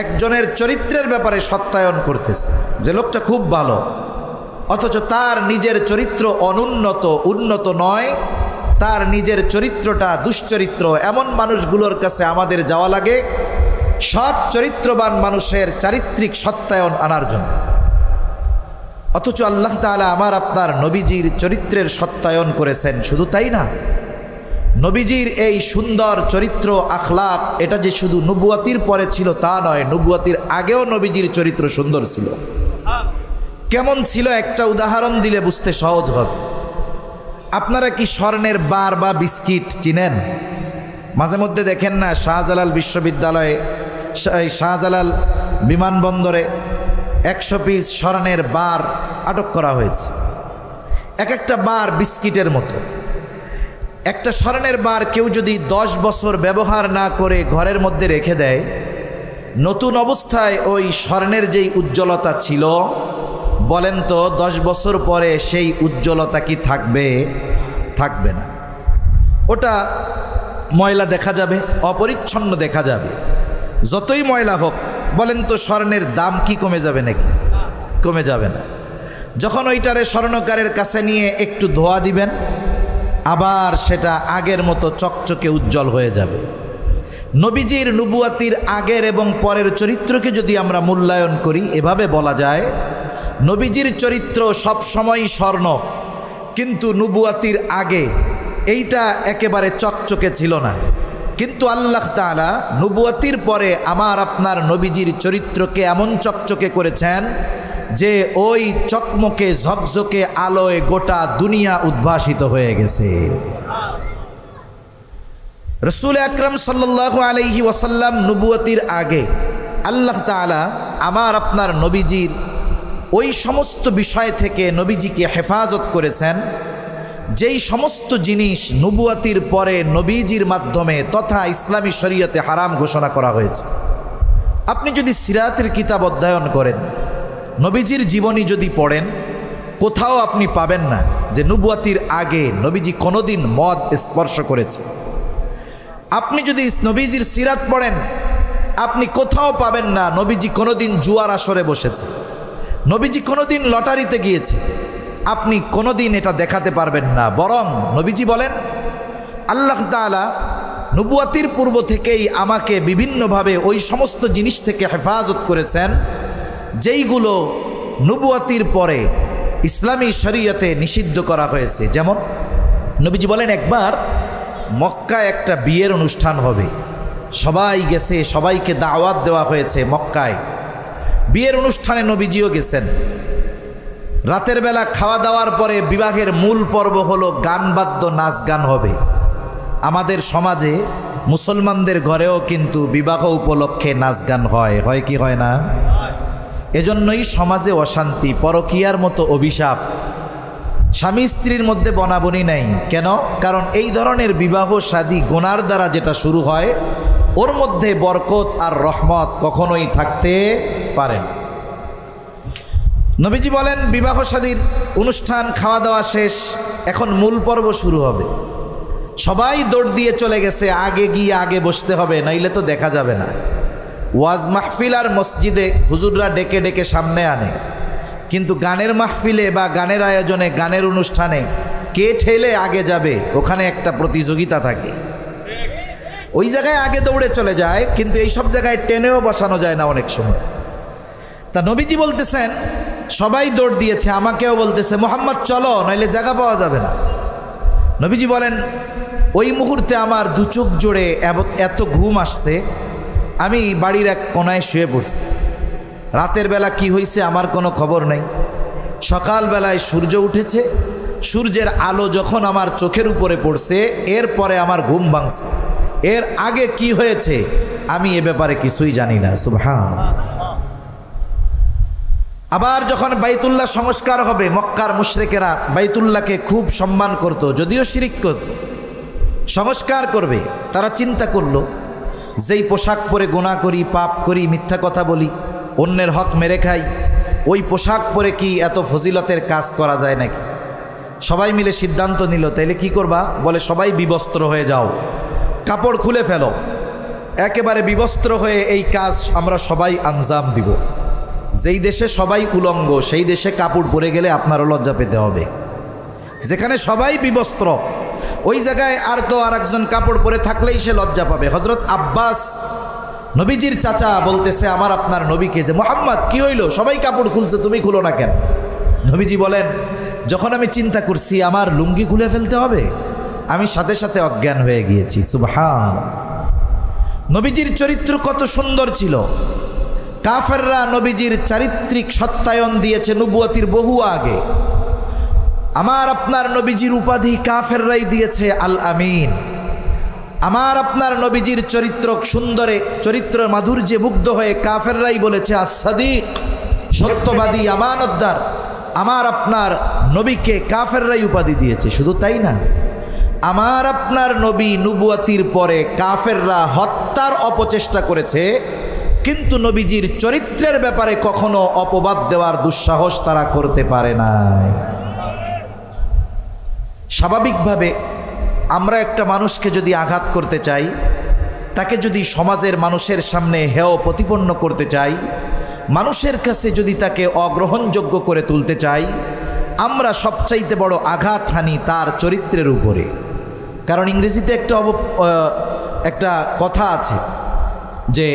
একজনের চরিত্রের ব্যাপারে সত্যায়ন করতেছে যে লোকটা খুব ভালো, অথচ তার নিজের চরিত্র অনুন্নত, উন্নত নয়, তার নিজের চরিত্রটা দুশ্চরিত্র। এমন মানুষগুলোর কাছে আমাদের যাওয়া লাগে সৎ চরিত্রবান মানুষের চারিত্রিক সত্যায়ন আনার জন্য। অথচ আল্লাহ তাআলা আমার আপনার নবীজির চরিত্রের সত্যায়ন করেছেন। শুধু তাই না, নবীজির এই সুন্দর চরিত্র আখলাক, এটা যে শুধু নবুয়াতির পরে ছিল তা নয়, নবুয়াতির আগেও নবীজির চরিত্র সুন্দর ছিল। কেমন ছিল একটা উদাহরণ দিলে বুঝতে সহজ হবে। আপনারা কি স্বর্ণের বার বা বিস্কিট চিনেন? মাঝে মধ্যে দেখেন না শাহজালাল বিশ্ববিদ্যালয়ে, শাহজালাল বিমানবন্দরে 100 পিস স্বর্ণের বার আটক করা হয়েছে। এক একটা বার বিস্কিটের মতো। একটা স্বর্ণের বার কেউ যদি 10 বছর ব্যবহার না করে ঘরের মধ্যে রেখে দেয়, নতুন অবস্থায় ওই স্বর্ণের যেই উজ্জ্বলতা ছিল, বলেন তো 10 বছর পরে সেই উজ্জ্বলতা কি থাকবে? থাকবে না। ওটা ময়লা দেখা যাবে, অপরিচ্ছন্ন দেখা যাবে। যতই ময়লা হোক, বলেন তো স্বর্ণের দাম কি কমে যাবে নাকি? কমে যাবে না। যখন ওইটারে স্বর্ণকারের কাছে নিয়ে একটু ধোয়া দিবেন, আবার সেটা আগের মতো চকচকে উজ্জ্বল হয়ে যাবে। নবীজির নবুয়াতির আগের এবং পরের চরিত্রকে যদি আমরা মূল্যায়ন করি, এভাবে বলা যায় নবীজির চরিত্র সব সময় স্বর্ণ, কিন্তু নবুয়াতির আগে এইটা একেবারে চকচকে ছিল না। কিন্তু আল্লাহ তাআলা নবুয়াতির পরে আমার আপনার নবীজির চরিত্রকে এমন চকচকে করেছেন যে ওই চকমকে ঝকঝকে আলোয় গোটা দুনিয়া উদ্ভাসিত হয়ে গেছে। রাসূল আকরাম সাল্লাল্লাহু আলাইহি ওয়াসাল্লাম নবুয়াতির আগে আল্লাহ তাআলা আমার আপনার নবীজির ওই সমস্ত বিষয় থেকে নবীজিকে হেফাজত করেছেন যেই সমস্ত জিনিস নবুয়াতির পরে নবীজির মাধ্যমে তথা ইসলামী শরীয়তে হারাম ঘোষণা করা হয়েছে। আপনি যদি সিরাতের কিতাব অধ্যয়ন করেন, নবীজির জীবনী যদি পড়েন, কোথাও আপনি পাবেন না যে নবুয়াতির আগে নবীজি কোনোদিন মদ স্পর্শ করেছে। আপনি যদি নবীজির সিরাত পড়েন, আপনি কোথাও পাবেন না নবীজি কোনোদিন জুয়ার আসরে বসেছে, নবীজি কোনোদিন লটারিতে গিয়েছে, আপনি কোনোদিন এটা দেখাতে পারবেন না। বরং নবীজি বলেন, আল্লাহ তাআলা নবুয়াতির পূর্ব থেকেই আমাকে বিভিন্নভাবে ওই সমস্ত জিনিস থেকে হেফাজত করেছেন যেইগুলো নবুয়াতির পরে ইসলামী শরীয়তে নিষিদ্ধ করা হয়েছে। যেমন নবীজি বলেন, একবার মক্কায় একটা বিয়ের অনুষ্ঠান হবে, সবাই গেছে, সবাইকে দাওয়াত দেওয়া হয়েছে মক্কায়। বিয়ের অনুষ্ঠানে নবীজিও গেছেন। রাতের বেলা খাওয়া দাওয়ার পরে বিবাহের মূল পর্ব হলো গান বাদ্য, নাচ গান হবে। আমাদের সমাজে মুসলমানদের ঘরেও কিন্তু বিবাহ উপলক্ষে নাচ গান হয় কি হয় না? এজন্যই সমাজে অশান্তি, পরকীয়ার মতো অভিশাপ, স্বামী স্ত্রীর মধ্যে বনাবনি নাই। কেন? কারণ এই ধরনের বিবাহ শাদী গুনার দ্বারা যেটা শুরু হয়, ওর মধ্যে বরকত আর রহমত কখনোই থাকতে পারে না। নবীজি বলেন, বিবাহ শাদীর অনুষ্ঠান, খাওয়া দাওয়া শেষ, এখন মূল পর্ব শুরু হবে। সবাই দৌড় দিয়ে চলে গেছে, আগে গিয়ে আগে বসতে হবে, নাইলে তো দেখা যাবে না। ওয়াজ মাহফিল আর মসজিদে হুজুররা ডেকে ডেকে সামনে আনে, কিন্তু গানের মাহফিলে বা গানের আয়োজনে, গানের অনুষ্ঠানে কে ঠেলে আগে যাবে, ওখানে একটা প্রতিযোগিতা থাকে। ওই জায়গায় আগে দৌড়ে চলে যায়, কিন্তু এই সব জায়গায় টেনেও বসানো যায় না অনেক সময়। তা নবীজি বলতেছেন, সবাই দৌড় দিয়েছে, আমাকেও বলতেছে, মুহাম্মদ চলো, নইলে জায়গা পাওয়া যাবে না। নবীজি বলেন, ওই মুহূর্তে আমার দু চোখ জোড়ে এত ঘুম আসছে, আমি বাড়ির এক কোনায় শুয়ে পড়ছি। রাতের বেলা কি হয়েছে আমার কোনো খবর নেই। সকালবেলায় সূর্য উঠেছে, সূর্যের আলো যখন আমার চোখের উপরে পড়ছে, এরপরে আমার ঘুম ভাঙছে। এর আগে কি হয়েছে আমি এ ব্যাপারে কিছুই জানি না। সুবহানাল্লাহ। আবার যখন বাইতুল্লাহ সংস্কার হবে, মক্কার মুশরিকেরা বাইতুল্লাহকে খুব সম্মান করত, যদিও শিরিক করত। সংস্কার করবে, তারা চিন্তা করলো, যেই পোশাক পরে গুনাহ করি, পাপ করি, মিথ্যা কথা বলি, অন্যের হক মেরে খাই, ওই পোশাক পরে কি এত ফজিলতের কাজ করা যায় নাকি? সবাই মিলে সিদ্ধান্ত নিল, তাইলে কি করবা? বলে, সবাই বিবস্ত্র হয়ে যাও, কাপড় খুলে ফেলো, একেবারে বিবস্ত্র হয়ে এই কাজ আমরা সবাই আঞ্জাম দিব। যেই দেশে সবাই উলঙ্গ, সেই দেশে কাপড় পরে গেলে আপনারও লজ্জা পেতে হবে। যেখানে সবাই বিবস্ত্র, ওই জায়গায় আর তো আর একজন কাপড় পরে থাকলেই সে লজ্জা পাবে। হযরত আব্বাস, নবীজির চাচা, বলতেছে আমার আপনার নবীকে যে, মুহাম্মদ কি হইল, সবাই কাপড় খুলছে, তুমি খুলো না কেন? নবীজি বলেন, যখন আমি চিন্তা করছি আমার লুঙ্গি খুলে ফেলতে হবে, আমি সাথে সাথে অজ্ঞান হয়ে গিয়েছি। সুবহানাল্লাহ। নবীজির চরিত্র কত সুন্দর ছিল। কাফেররা নবীজির চারিত্রিক সত্যায়ন দিয়েছে নবুয়তির বহু আগে। আমার আপনার নবীজির উপাধি কাফেররাই দিয়েছে আল আমিন। আমার আপনার নবীজির চরিত্র সুন্দরে, চরিত্র মাধুর্যে মুগ্ধ হয়ে কাফেররাই বলেছে আস-সাদিক, সত্যবাদী, আমানতদার। আমার আপনার নবীকে কাফেররাই উপাধি দিয়েছে। শুধু তাই না, আমার আপনার নবী নবুয়তির পরে কাফেররা হত্যার অপচেষ্টা করেছে, কিন্তু নবীজির চরিত্রের ব্যাপারে কখনো অপবাদ দেওয়ার দুঃসাহস তারা করতে পারে নাই। স্বাভাবিকভাবে আমরা একটা মানুষকে যদি আঘাত করতে চাই, তাকে যদি সমাজের মানুষের সামনে হেয় প্রতিপন্ন করতে চাই, মানুষের কাছে যদি তাকে অগ্রহণযোগ্য করে তুলতে চাই, আমরা সবচাইতে বড় আঘাত হানি তার চরিত্রের উপরে। কারণ ইংরেজিতে একটা কথা আছে যে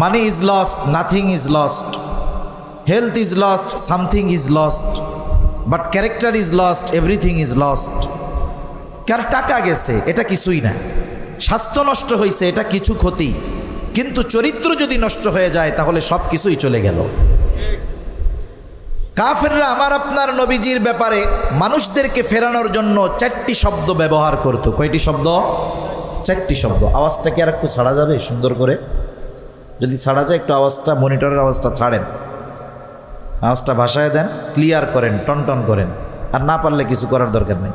money is lost, nothing is lost, health is lost, something is lost, but character is lost, everything is lost. কার টাকা গেছে এটা কিছুই না, স্বাস্থ্য নষ্ট হয়েছে এটা কিছু ক্ষতি, কিন্তু চরিত্র যদি নষ্ট হয়ে যায় তাহলে সব কিছুই চলে গেল। কাফেররা আমার আপনার নবীজির ব্যাপারে মানুষদেরকে ফেরানোর জন্য 4টি শব্দ ব্যবহার করত। কয়টি শব্দ? 4টি শব্দ। আওয়াজটা কি আর একটু ছাড়া যাবে সুন্দর করে? যদি ছাড়া যায় একটু আওয়াজটা, মনিটরের আওয়াজটা ছাড়েন, আওয়াজটা ভাষায় দেন, ক্লিয়ার করেন, টনটন করেন, আর না পারলে কিছু করার দরকার নেই।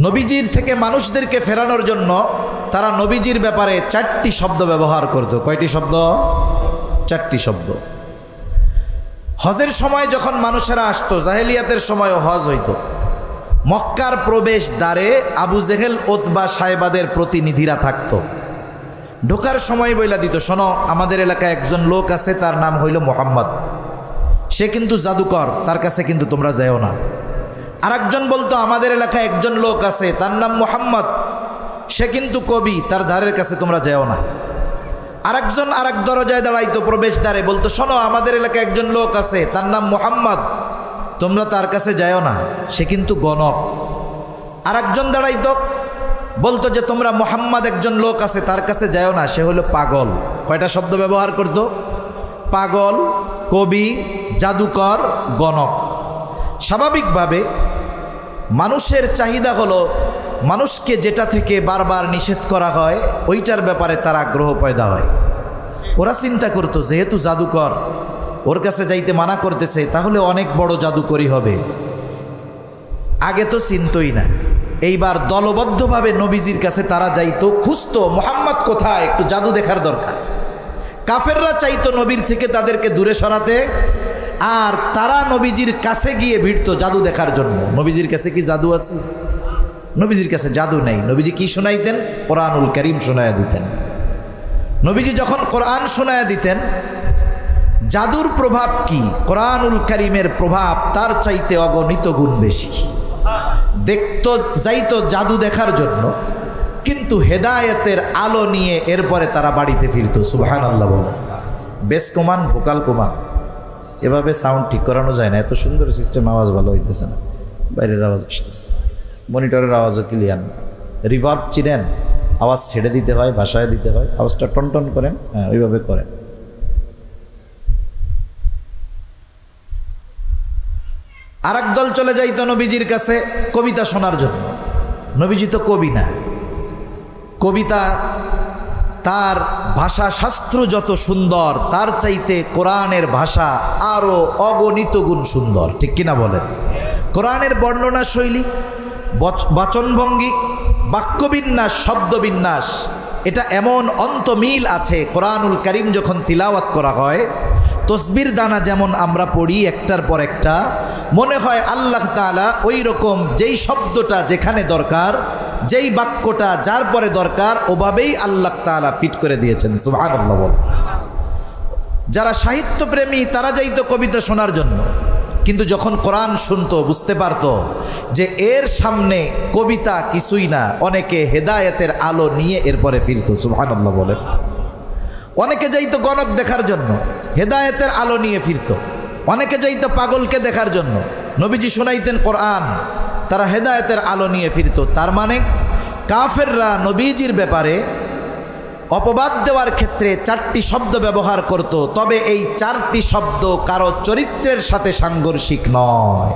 নবীজির থেকে মানুষদেরকে ফেরানোর জন্য তারা নবীজির ব্যাপারে 4টি শব্দ ব্যবহার করত। কয়টি শব্দ? 4টি শব্দ। হজের সময় যখন মানুষেরা আসতো, জাহেলিয়াতের সময়ও হজ হইতো, মক্কার প্রবেশ দ্বারে আবু জেহেল ওতবা সাহেবাদের প্রতিনিধিরা থাকতো। ঢোকার সময় বইলা দিত, শোনো আমাদের এলাকায় একজন লোক আছে, তার নাম হইল মোহাম্মদ, সে কিন্তু জাদুকর, তার কাছে কিন্তু তোমরা যাও না। আরেকজন বলতো, আমাদের এলাকায় একজন লোক আছে, তার নাম মোহাম্মদ, সে কিন্তু কবি, তার ধারের কাছে তোমরা যাও না। আরেকজন আরেক দরজায় দাঁড়াইতো প্রবেশ দ্বারে, বলতো, শোনো আমাদের এলাকায় একজন লোক আছে, তার নাম মোহাম্মদ, তোমরা তার কাছে যাও না, সে কিন্তু গণক। আরেকজন দাঁড়াইতো, বলতো যে তোমরা মোহাম্মদ একজন লোক আছে, তার কাছে যাও না, সে হলো পাগল। কয়টা শব্দ ব্যবহার করতো? পাগল, কবি, জাদুকর, গণক। স্বাভাবিকভাবে মানুষের চাহিদা হলো মানুষকে যেটা থেকে বারবার নিষেধ করা হয় ওইটার ব্যাপারে তার আগ্রহ পয়দা হয়। ওরা চিন্তা করতো যেহেতু জাদুকর, ওর কাছে যাইতে মানা করতেছে, তাহলে অনেক বড় জাদুকরই হবে। আগে তো চিন্তই না, এইবার দলবদ্ধভাবে নবীজির কাছে তারা যাইতো, খুঁজতো মোহাম্মদ কোথায়, একটু জাদু দেখার দরকার। কাফেররা চাইতো নবীর থেকে তাদেরকে দূরে সরাতে, আর তারা নবীজির কাছে গিয়ে ভিড়তো জাদু দেখার জন্য। নবীজির কাছে কি জাদু আছে? নবীজির কাছে জাদু নেই। নবীজি কি শোনাইতেন? কোরআনুল কারীম শোনায়া দিতেন। নবীজি যখন কোরআন শোনায়া দিতেন, জাদুর প্রভাব কি? কোরআনুল কারীমের প্রভাব তার চাইতে অগণিত গুণ বেশি। দেখতো যাইতো জাদু দেখার জন্য, কিন্তু হেদায়েতের আলো নিয়ে এরপরে তারা বাড়িতে ফিরতো। সুবহানাল্লাহ বলে। বেস কমান, ভোকাল কমান, এভাবে সাউন্ড ঠিক করানো যায় না, এত সুন্দর সিস্টেম, আওয়াজ ভালো হইতেছে না, বাইরের আওয়াজ আসতেছে, মনিটরের আওয়াজও ক্লিয়ার না। রিভার্ব চিনেন? আওয়াজ ছেড়ে দিতে হয়, ভাষায় দিতে হয়, আওয়াজটা টনটন করেন, হ্যাঁ ওইভাবে করেন। আরেক দল চলে যাইতো নবীজির কাছে কবিতা শোনার জন্য। নবীজি তো কবি না, কবিতা তার ভাষা শাস্ত্র যত সুন্দর, তার চাইতে কোরআনের ভাষা আরও অগণিত গুণ সুন্দর, ঠিক কিনা বলেন? কোরআনের বর্ণনা শৈলী, বাচনভঙ্গি, বাক্যবিন্যাস, শব্দবিন্যাস, এটা এমন অন্তমিল আছে। কোরআনুল কারীম যখন তিলাওয়াত করা হয়, তসবির দানা যেমন আমরা পড়ি একটার পর একটা, মনে হয় আল্লাহ তাআলা ওই রকম যেই শব্দটা যেখানে দরকার, যেই বাক্যটা যার পরে দরকার, ওভাবেই আল্লাহ তাআলা ফিট করে দিয়েছেন। সুবহানাল্লাহ বল। যারা সাহিত্যপ্রেমী তারা যাইতো কবিতা শোনার জন্য, কিন্তু যখন কোরআন শুনতো বুঝতে পারতো যে এর সামনে কবিতা কিছুই না, অনেকে হেদায়েতের আলো নিয়ে এরপরে ফিরতো। সুবহানাল্লাহ বলেন। অনেকে যাইতো গণক দেখার জন্য, হেদায়েতের আলো নিয়ে ফিরতো। অনেকে যাইতো পাগলকে দেখার জন্য, নবীজি শোনাইতেন কোরআন, তারা হেদায়েতের আলো নিয়ে ফিরতো। তার মানে কাফেররা নবীজির ব্যাপারে অপবাদ দেওয়ার ক্ষেত্রে 4টি শব্দ ব্যবহার করত, তবে এই 4টি শব্দ কারো চরিত্রের সাথে সাংঘর্ষিক নয়,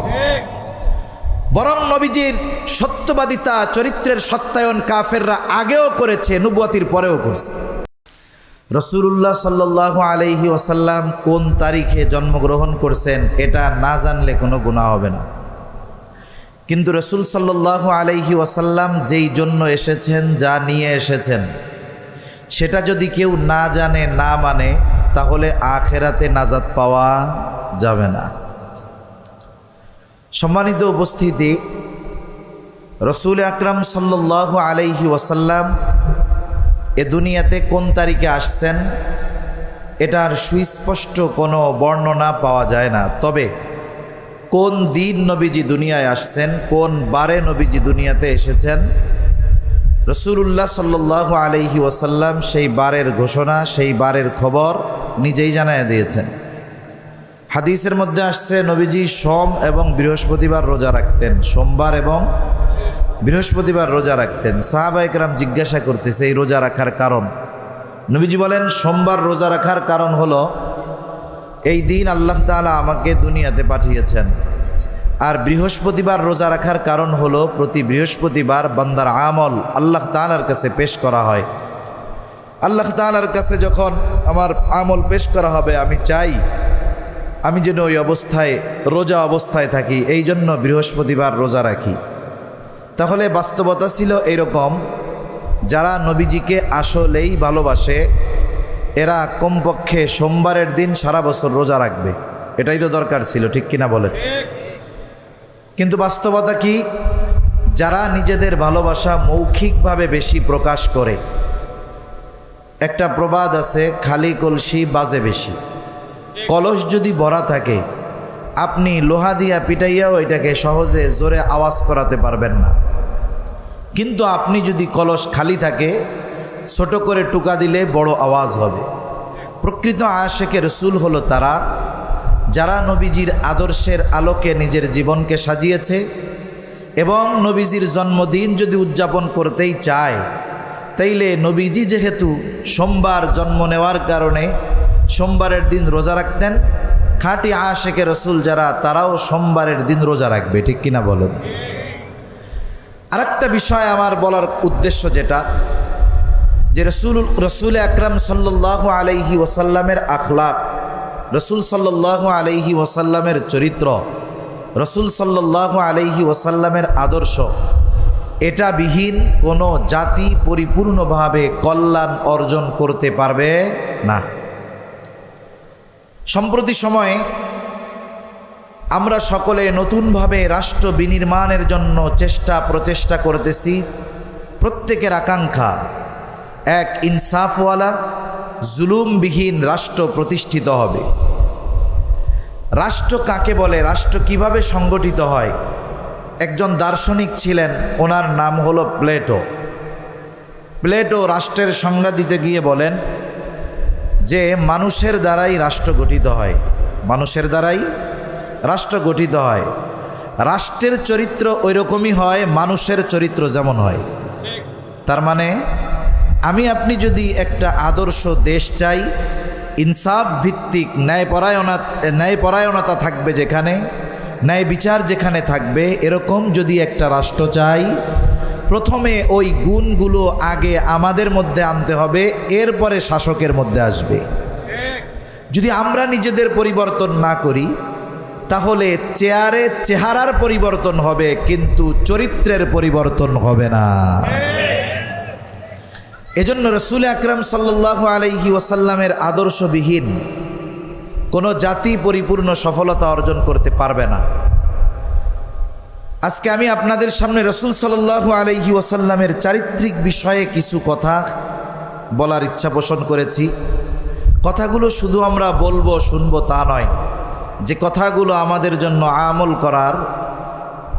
বরং নবীজির সত্যবাদিতা, চরিত্রের সত্যায়ন কাফেররা আগেও করেছে, নবুয়তির পরেও করছে। রাসূলুল্লাহ সাল্লাল্লাহু আলাইহি ওয়াসাল্লাম কোন তারিখে জন্মগ্রহণ করছেন এটা না জানলে কোনো গুনাহ হবে না, কিন্তু রাসূল সাল্লাল্লাহু আলাইহি ওয়াসাল্লাম যেই জন্য এসেছেন, যা নিয়ে এসেছেন, সেটা যদি কেউ না জানে, না মানে, তাহলে আখেরাতে নাজাত পাওয়া যাবে না। সম্মানিত উপস্থিতি, রাসূল আকরাম সাল্লাল্লাহু আলাইহি ওয়াসাল্লাম এ দুনিয়াতে কোন তারিখে আসছেন এটার সুস্পষ্ট কোনো বর্ণনা পাওয়া যায় না। তবে কোন দিন নবীজি দুনিয়ায় আসছেন, কোন বারে নবীজি দুনিয়াতে এসেছেন, রাসূলুল্লাহ সাল্লাল্লাহু আলাইহি ওয়াসাল্লাম সেই বারের ঘোষণা, সেই বারের খবর নিজেই জানায় দিয়েছেন। হাদিসের মধ্যে আসছে নবীজি সোম এবং বৃহস্পতিবার রোজা রাখতেন, সোমবার এবং বৃহস্পতিবার রোজা রাখতেন। সাহাবায়ে কেরাম জিজ্ঞাসা করতেছে এই রোজা রাখার কারণ। নবীজি বলেন, সোমবার রোজা রাখার কারণ হলো এই দিন আল্লাহ তাআলা আমাকে দুনিয়াতে পাঠিয়েছেন, আর বৃহস্পতিবার রোজা রাখার কারণ হলো প্রতি বৃহস্পতিবার বান্দার আমল আল্লাহ তাআলার কাছে পেশ করা হয়। আল্লাহ তাআলার কাছে যখন আমার আমল পেশ করা হবে, আমি চাই আমি যেন ওই অবস্থায়, রোজা অবস্থায় থাকি, এই জন্য বৃহস্পতিবার রোজা রাখি। তাহলে বাস্তবতা ছিল এইরকম, যারা নবীজিকে আসলেই ভালোবাসে এরা কমপক্ষে সোমবারের দিন সারা বছর রোজা রাখবে। এটাই তো দরকার ছিল, ঠিক কিনা বলেন? কিন্তু বাস্তবতা কি? যারা নিজেদের ভালোবাসা মৌখিকভাবে বেশি প্রকাশ করে, একটা প্রবাদ আছে, খালি কলসি বাজে বেশি। কলস যদি ভরা থাকে, আপনি লোহা দিয়া পিটাইয়াও এটাকে সহজে জোরে আওয়াজ করাতে পারবেন না। কিন্তু আপনি যদি কলস খালি থাকে, ছোট করে টুকা দিলে বড় আওয়াজ হবে। প্রকৃত আশিকে রাসূল হলো তারা যারা নবীজির আদর্শের আলোকে নিজের জীবনকে সাজিয়েছে এবং নবীজির জন্মদিন যদি উদযাপন করতেই চায়, তাইলে নবীজি যেহেতু সোমবার জন্ম নেওয়ার কারণে সোমবারের দিন রোজা রাখতেন, খাঁটি আশিকে রাসূল যারা তারাও সোমবারের দিন রোজা রাখবে, ঠিক কিনা বলেন? আরেকটা বিষয় আমার বলার উদ্দেশ্য যেটা, যে রসুল আকরাম সাল্লাল্লাহু আলাইহি ওয়াসাল্লামের আখলাক, রসুল সাল্লাল্লাহু আলাইহি ওয়াসাল্লামের চরিত্র, রসুল সাল্লাল্লাহু আলাইহি ওয়াসাল্লামের আদর্শ, এটা বিহীন কোনো জাতি পরিপূর্ণভাবে কল্যাণ অর্জন করতে পারবে না। সম্প্রতি সময়ে আমরা সকলে নতুনভাবে রাষ্ট্র বিনির্মাণের জন্য প্রচেষ্টা করতেছি। প্রত্যেকের আকাঙ্ক্ষা এক ইনসাফওয়ালা জুলুমবিহীন রাষ্ট্র প্রতিষ্ঠিত হবে। রাষ্ট্র কাকে বলে, রাষ্ট্র কিভাবে সংগঠিত হয়? একজন দার্শনিক ছিলেন, ওনার নাম হলো প্লেটো। প্লেটো রাষ্ট্রের সংজ্ঞা দিতে গিয়ে বলেন যে মানুষের দ্বারাই রাষ্ট্র গঠিত হয়, মানুষের দ্বারাই রাষ্ট্র গঠিত হয়। রাষ্ট্রের চরিত্র ওই রকমই হয় মানুষের চরিত্র যেমন হয়। তার মানে আপনি একটা আদর্শ দেশ চাই, ইনসাফ ভিত্তিক ন্যায়পরায়ণতা থাকবে যেখানে, ন্যায় বিচার যেখানে থাকবে, এরকম যদি একটা রাষ্ট্র চাই, প্রথমে ওই গুণগুলো আগে আমাদের মধ্যে আনতে হবে, এরপরে শাসকের মধ্যে আসবে। যদি আমরা নিজেদের পরিবর্তন না করি, তাহলে চেহারার পরিবর্তন হবে কিন্তু চরিত্রের পরিবর্তন হবে না। এজন্য রাসূল আকরাম সাল্লাল্লাহু আলাইহি ওয়াসাল্লামের আদর্শবিহীন কোনো জাতি পরিপূর্ণ সফলতা অর্জন করতে পারবে না। আজকে আমি আপনাদের সামনে রাসূল সাল্লাল্লাহু আলাইহি ওয়াসাল্লামের চারিত্রিক বিষয়ে কিছু কথা বলার ইচ্ছা পোষণ করেছি। কথাগুলো শুধু আমরা বলবো শুনবো তা নয়, যে কথাগুলো আমাদের জন্য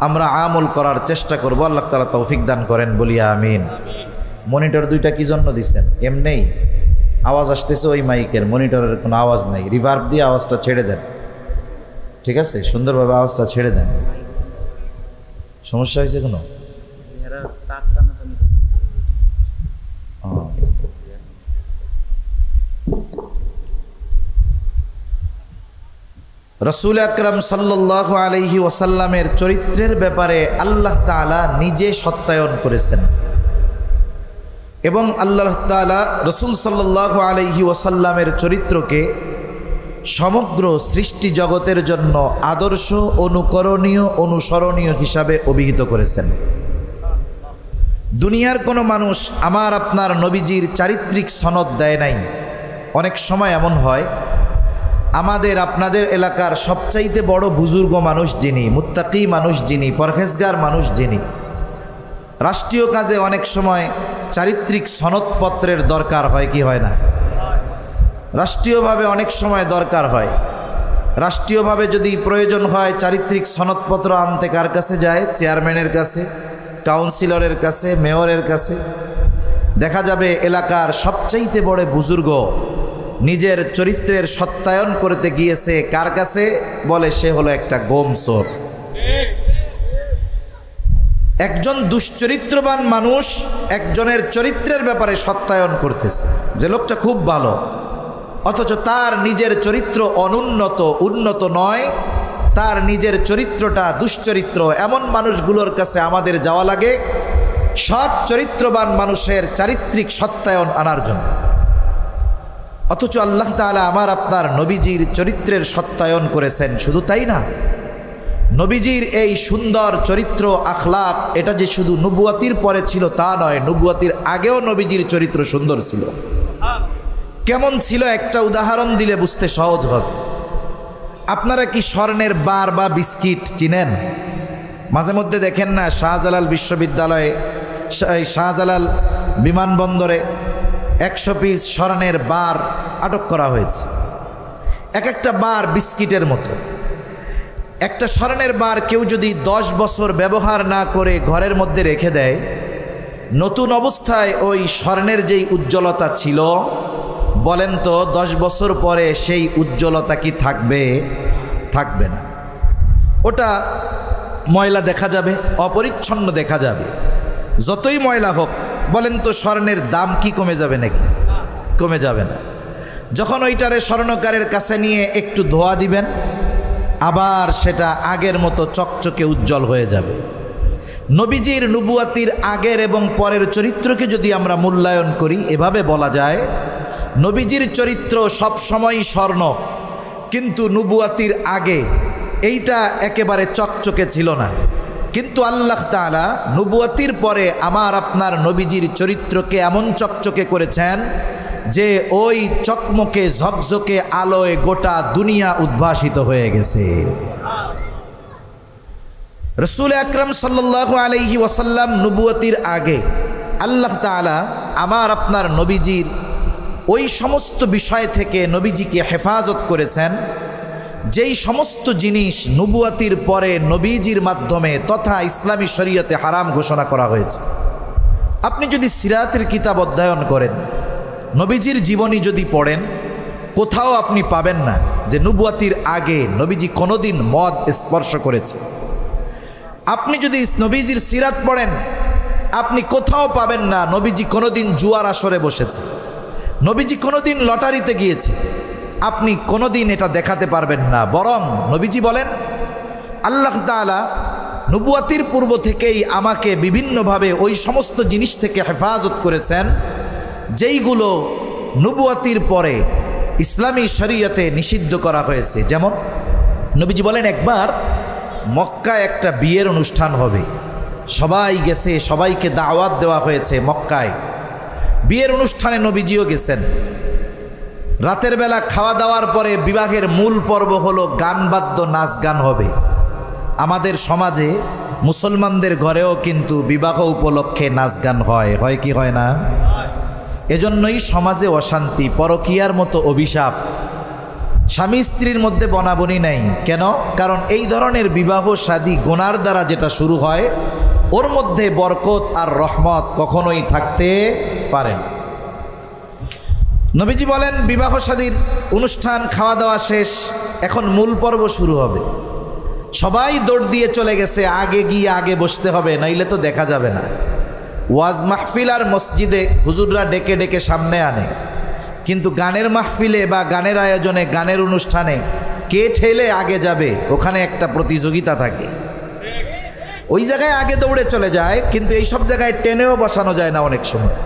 আমরা আমল করার চেষ্টা করব। আল্লাহ তাআলা তৌফিক দান করেন, বলি আমিন। মনিটর দুইটা কি জন্য দিচ্ছেন? এমনি আওয়াজ আসতেছে, ওই মাইকের মনিটরের কোনো আওয়াজ নাই, রিভার্ব দিয়ে আওয়াজটা ছেড়ে দেন, ঠিক আছে? সুন্দরভাবে আওয়াজটা ছেড়ে দেন। সমস্যা হয়েছে কোনো? রাসূল আকরাম সাল্লাল্লাহু আলাইহি ওয়াসাল্লামের চরিত্রের ব্যাপারে আল্লাহ তাআলা নিজে সত্যায়ন করেছেন এবং আল্লাহ তাআলা রাসূল সাল্লাল্লাহু আলাইহি ওয়াসাল্লামের চরিত্রকে সমগ্র সৃষ্টি জগতের জন্য আদর্শ, অনুকরণীয়, অনুসরণীয় হিসাবে অভিহিত করেছেন। দুনিয়ার কোনো মানুষ আমার আপনার নবীজির চারিত্রিক সনদ দেয় নাই। অনেক সময় এমন হয়, আমাদের আপনাদের এলাকার সবচাইতে বড় বুজুর্গ মানুষ যিনি, মুত্তাকি মানুষ যিনি, পরহেজগার মানুষ যিনি, রাষ্ট্রীয় কাজে অনেক সময় চারিত্রিক সনদপত্রের দরকার হয় কি হয় না? রাষ্ট্রীয়ভাবে অনেক সময় দরকার হয়। রাষ্ট্রীয়ভাবে যদি প্রয়োজন হয় চারিত্রিক সনদপত্র আনতে কার কাছে যায়? চেয়ারম্যানের কাছে, কাউন্সিলরের কাছে, মেয়রের কাছে। দেখা যাবে এলাকার সবচাইতে বড় বুজুর্গ নিজের চরিত্রের সত্যায়ন করতে গিয়েছে কার কাছে? বলে সে হলো একটা গোমচোর। একজন দুশ্চরিত্রবান মানুষ একজনের চরিত্রের ব্যাপারে সত্যায়ন করতেছে যে লোকটা খুব ভালো, অথচ তার নিজের চরিত্র উন্নত নয়, তার নিজের চরিত্রটা দুশ্চরিত্র। এমন মানুষগুলোর কাছে আমাদের যাওয়া লাগে সৎ চরিত্রবান মানুষের চারিত্রিক সত্যায়ন আনার জন্য। অথচ আল্লাহ তাআলা আমার আপনার নবীজির চরিত্রের সত্যায়ন করেছেন। শুধু তাই না, নবীজির এই সুন্দর চরিত্র আখলাক, এটা যে শুধু নবুয়াতির পরে ছিল তা নয়, নবুয়াতির আগেও নবীজির চরিত্র সুন্দর ছিল। কেমন ছিল একটা উদাহরণ দিলে বুঝতে সহজ হবে। আপনারা কি স্বর্ণের বার বা বিস্কিট চিনেন? মাঝে মধ্যে দেখেন না শাহজালাল বিশ্ববিদ্যালয়ে, শাহজালাল বিমানবন্দরে 100 পিস স্বর্ণের বার আটক করা হয়েছে। এক একটা বার বিস্কিটের মতো। একটা স্বর্ণের বার কেউ যদি 10 বছর ব্যবহার না করে ঘরের মধ্যে রেখে দেয়, নতুন অবস্থায় ওই স্বর্ণের যেই উজ্জ্বলতা ছিল, বলেন তো 10 বছর পরে সেই উজ্জ্বলতা কি থাকবে? থাকবে না। ওটা ময়লা দেখা যাবে, অপরিচ্ছন্ন দেখা যাবে। যতই ময়লা হোক, বলেন তো স্বর্ণের দাম কি কমে যাবে নাকি? কমে যাবে না। যখন ওইটারে স্বর্ণকারের কাছে নিয়ে একটু ধোয়া দিবেন, আবার সেটা আগের মতো চকচকে উজ্জ্বল হয়ে যাবে। নবীজির নবুয়াতির আগের এবং পরের চরিত্রকে যদি আমরা মূল্যায়ন করি, এভাবে বলা যায় নবীজির চরিত্র সব সময় স্বর্ণ, কিন্তু নবুয়াতির আগে এইটা একেবারে চকচকে ছিল না। কিন্তু আল্লাহ তাআলা নবুয়াতির পরে আমার আপনার নবীজির চরিত্রকে এমন চকচকে করেছেন যে ওই চকমকে ঝকঝকে আলোয় গোটা দুনিয়া উদ্ভাসিত হয়ে গেছে। রাসূল আকরাম সাল্লাল্লাহু আলাইহি ওয়াসাল্লাম নবুয়াতির আগে আল্লাহ তাআলা আমার আপনার নবীজির ওই সমস্ত বিষয় থেকে নবীজিকে হেফাজত করেছেন যেই সমস্ত জিনিস নবুয়াতির পরে নবীজির মাধ্যমে তথা ইসলামী শরীয়তে হারাম ঘোষণা করা হয়েছে। আপনি যদি সিরাতের কিতাব অধ্যয়ন করেন, নবীজির জীবনী যদি পড়েন, কোথাও আপনি পাবেন না যে নবুয়াতির আগে নবীজি কোনোদিন মদ স্পর্শ করেছে। আপনি যদি নবীজির সিরাত পড়েন, আপনি কোথাও পাবেন না নবীজি কোনোদিন জুয়ার আসরে বসেছে, নবীজি কোনোদিন লটারিতে গিয়েছে। আপনি কোনোদিন এটা দেখাতে পারবেন না। বরং নবীজি বলেন, আল্লাহ তাআলা নবুয়াতির পূর্ব থেকেই আমাকে বিভিন্নভাবে ওই সমস্ত জিনিস থেকে হেফাজত করেছেন যেইগুলো নবুয়াতির পরে ইসলামী শরীয়তে নিষিদ্ধ করা হয়েছে। যেমন নবীজি বলেন, একবার মক্কায় একটা বিয়ের অনুষ্ঠান হবে, সবাই গেছে, সবাইকে দাওয়াত দেওয়া হয়েছে মক্কায়। বিয়ের অনুষ্ঠানে নবীজিও গেছেন। রাতের বেলা খাওয়া দাওয়ার পরে বিবাহের মূল পর্ব হলো গান বাদ্য, নাচ গান হবে। আমাদের সমাজে মুসলমানদের ঘরেও কিন্তু বিবাহ উপলক্ষে নাচ গান হয়, হয় কি হয় না? এজন্যই সমাজে অশান্তি, পরকীয়ার মতো অভিশাপ, স্বামী স্ত্রীর মধ্যে বনাবনি নাই। কেন? কারণ এই ধরনের বিবাহ শাদী গুনার দ্বারা যেটা শুরু হয়, ওর মধ্যে বরকত আর রহমত কখনোই থাকতে পারে না। নবীজি বলেন, বিবাহ শাদীর অনুষ্ঠান খাওয়া দাওয়া শেষ, এখন মূল পর্ব শুরু হবে। সবাই দৌড় দিয়ে চলে গেছে, আগে গিয়ে আগে বসতে হবে, নইলে তো দেখা যাবে না। ওয়াজ মাহফিল আর মসজিদে হুজুররা ডেকে ডেকে সামনে আনে, কিন্তু গানের মাহফিলে বা গানের আয়োজনে, গানের অনুষ্ঠানে কে ঠেলে আগে যাবে, ওখানে একটা প্রতিযোগিতা থাকে। ওই জায়গায় আগে দৌড়ে চলে যায়, কিন্তু এই সব জায়গায় টেনেও বসানো যায় না অনেক সময়।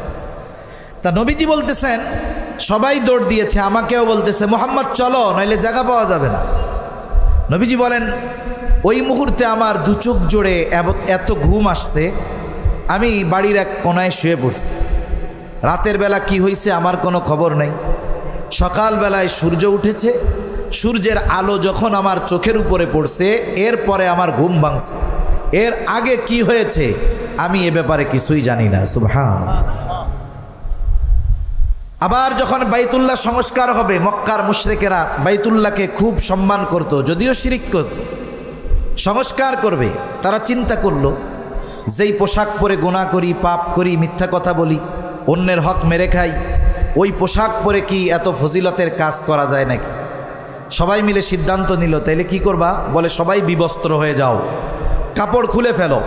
তা নবীজি বলতেছেন, সবাই দৌড় দিয়েছে, আমাকেও বলতেছে, মুহাম্মদ চলো, নইলে জায়গা পাওয়া যাবে না। নবীজি বলেন, ওই মুহূর্তে আমার দু চোখ জোড়ে এত ঘুম আসছে, আমি বাড়ির এক কোনায় শুয়ে পড়ছি। রাতের বেলা কি হয়েছে আমার কোনো খবর নেই। সকালবেলায় সূর্য উঠেছে, সূর্যের আলো যখন আমার চোখের উপরে পড়ছে, এরপরে আমার ঘুম ভাঙছে। এর আগে কি হয়েছে আমি এ ব্যাপারে কিছুই জানি না। সুবহানাল্লাহ। আবার যখন বাইতুল্লাহ সংস্কার হবে, মক্কার মুশরিকেরা বাইতুল্লাহকে খুব সম্মান করত, যদিও শিরিক করত। সংস্কার করবে, তারা চিন্তা করলো, যেই পোশাক পরে গুনাহ করি, পাপ করি, মিথ্যা কথা বলি, অন্যের হক মেরে খাই, ওই পোশাক পরে কি এত ফজিলতের কাজ করা যায় নাকি? সবাই মিলে সিদ্ধান্ত নিল, তাইলে কি করবা? বলে, সবাই বিবস্ত্র হয়ে যাও, কাপড় খুলে ফেলো,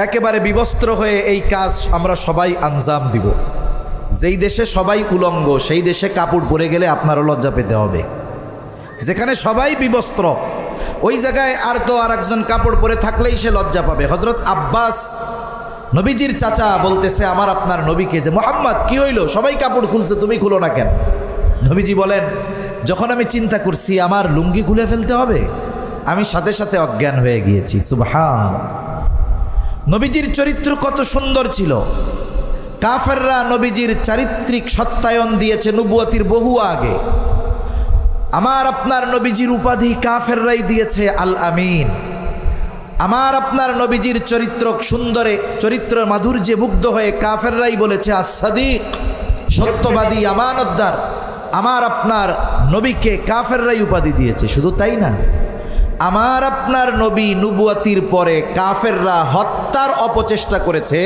একেবারে বিবস্ত্র হয়ে এই কাজ আমরা সবাই আঞ্জাম দিব। যেই দেশে সবাই উলঙ্গ, সেই দেশে কাপড় পরে গেলে আপনারও লজ্জা পেতে হবে। যেখানে সবাই বিবস্ত্র, ওই জায়গায় আর তো আর একজন কাপড় পরে থাকলেই সে লজ্জা পাবে। হযরত আব্বাস, নবীজির চাচা, বলতেছে আমার আপনার নবীকে যে, মুহাম্মদ কি হইল, সবাই কাপড় খুলছে, তুমি খুলো না কেন? নবীজি বলেন, যখন আমি চিন্তা করছি আমার লুঙ্গি খুলে ফেলতে হবে, আমি সাথে সাথে অজ্ঞান হয়ে গিয়েছি। সুবহান। নবীজির চরিত্র কত সুন্দর ছিল। কাফেররা নবীজির চারিত্রিক সত্যায়ন দিয়েছে নবুয়তির বহু আগে। আমার আপনার নবীজির উপাধি কাফেররাই দিয়েছে আল আমিন। আমার আপনার নবীজির চরিত্র মাধুর্যে মুগ্ধ হয়ে কাফেররাই বলেছে আস-সাদিক, সত্যবাদী, আমানতদার। আমার আপনার নবীকে কাফেররাই উপাধি দিয়েছে। শুধু তাই না, আমার আপনার নবী নবুয়াতির পরে কাফেররা হত্যার অপচেষ্টা করেছে,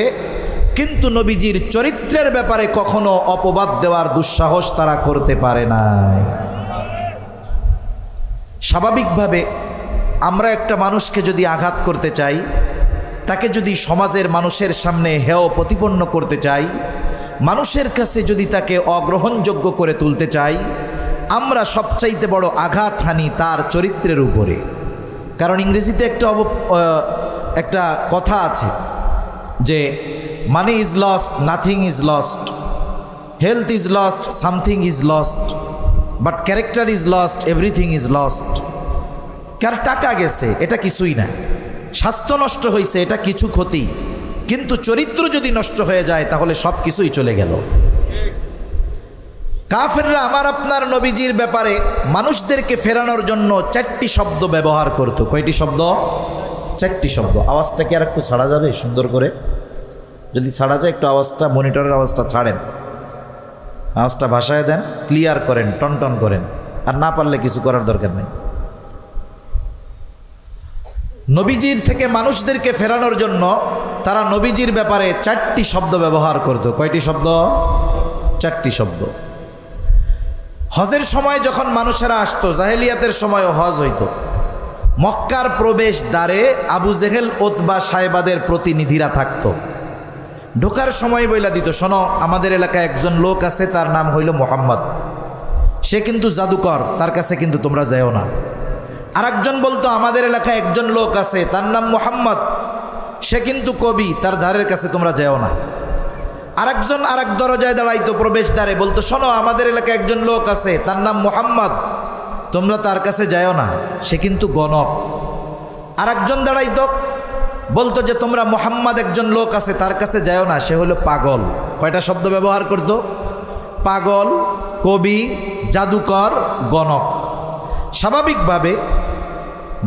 কিন্তু নবীজির চরিত্রের ব্যাপারে কখনো অপবাদ দেওয়ার দুঃসাহস তারা করতে পারে নাই। স্বাভাবিকভাবে আমরা একটা মানুষকে যদি আঘাত করতে চাই, তাকে যদি সমাজের মানুষের সামনে হেয় প্রতিপন্ন করতে চাই, মানুষের কাছে যদি তাকে অগ্রহণযোগ্য করে তুলতে চাই, আমরা সবচাইতে বড় আঘাত হানি তার চরিত্রের উপরে। কারণ ইংরেজিতে একটা কথা আছে যে money is lost, nothing is lost, health is lost, something is lost, but character is lost, everything is lost. কার টাকা গেছে এটা কিছুই না, স্বাস্থ্য নষ্ট হয়েছে এটা কিছু ক্ষতি, কিন্তু চরিত্র যদি নষ্ট হয়ে যায় তাহলে সব কিছুই চলে গেল। কাফেররা আমার আপনার নবীজির ব্যাপারে মানুষদেরকে ফেরানোর জন্য 4টি শব্দ ব্যবহার করত। কয়টি শব্দ? 4টি শব্দ। আওয়াজটা কি আর একটু ছাড়া যাবে সুন্দর করে? যদি ছাড়া যায় একটু আওয়াজটা, মনিটরের আওয়াজটা ছাড়েন, আওয়াজটা ভাষায় দেন, ক্লিয়ার করেন, টনটন করেন, আর না পারলে কিছু করার দরকার নেই। নবীজির থেকে মানুষদেরকে ফেরানোর জন্য তারা নবীজির ব্যাপারে 4টি শব্দ ব্যবহার করত। কয়টি শব্দ? 4টি শব্দ। হজের সময় যখন মানুষেরা আসতো, জাহেলিয়াতের সময়ও হজ হইতো, মক্কার প্রবেশ দ্বারে আবু জেহেল, উতবা, সায়বাদের প্রতিনিধিরা থাকতো। ঢোকার সময় বইলা দিত, শোনো আমাদের এলাকায় একজন লোক আছে, তার নাম হইল মোহাম্মদ, সে কিন্তু জাদুকর, তার কাছে কিন্তু তোমরা যাও না। আরেকজন বলতো, আমাদের এলাকায় একজন লোক আছে, তার নাম মোহাম্মদ, সে কিন্তু কবি, তার ধারের কাছে তোমরা যাও না। আরেকজন আরেক দরজায় দাঁড়াইতো প্রবেশ দ্বারে, বলতো, শোনো আমাদের এলাকায় একজন লোক আছে, তার নাম মোহাম্মদ, তোমরা তার কাছে যাও না, সে কিন্তু গণক। আরেকজন দাঁড়াইতো, বলতো যে তোমরা মোহাম্মদ একজন লোক আছে, তার কাছে যাও না, সে হলো পাগল। কয়টা শব্দ ব্যবহার করতো? পাগল, কবি, জাদুকর, গণক। স্বাভাবিকভাবে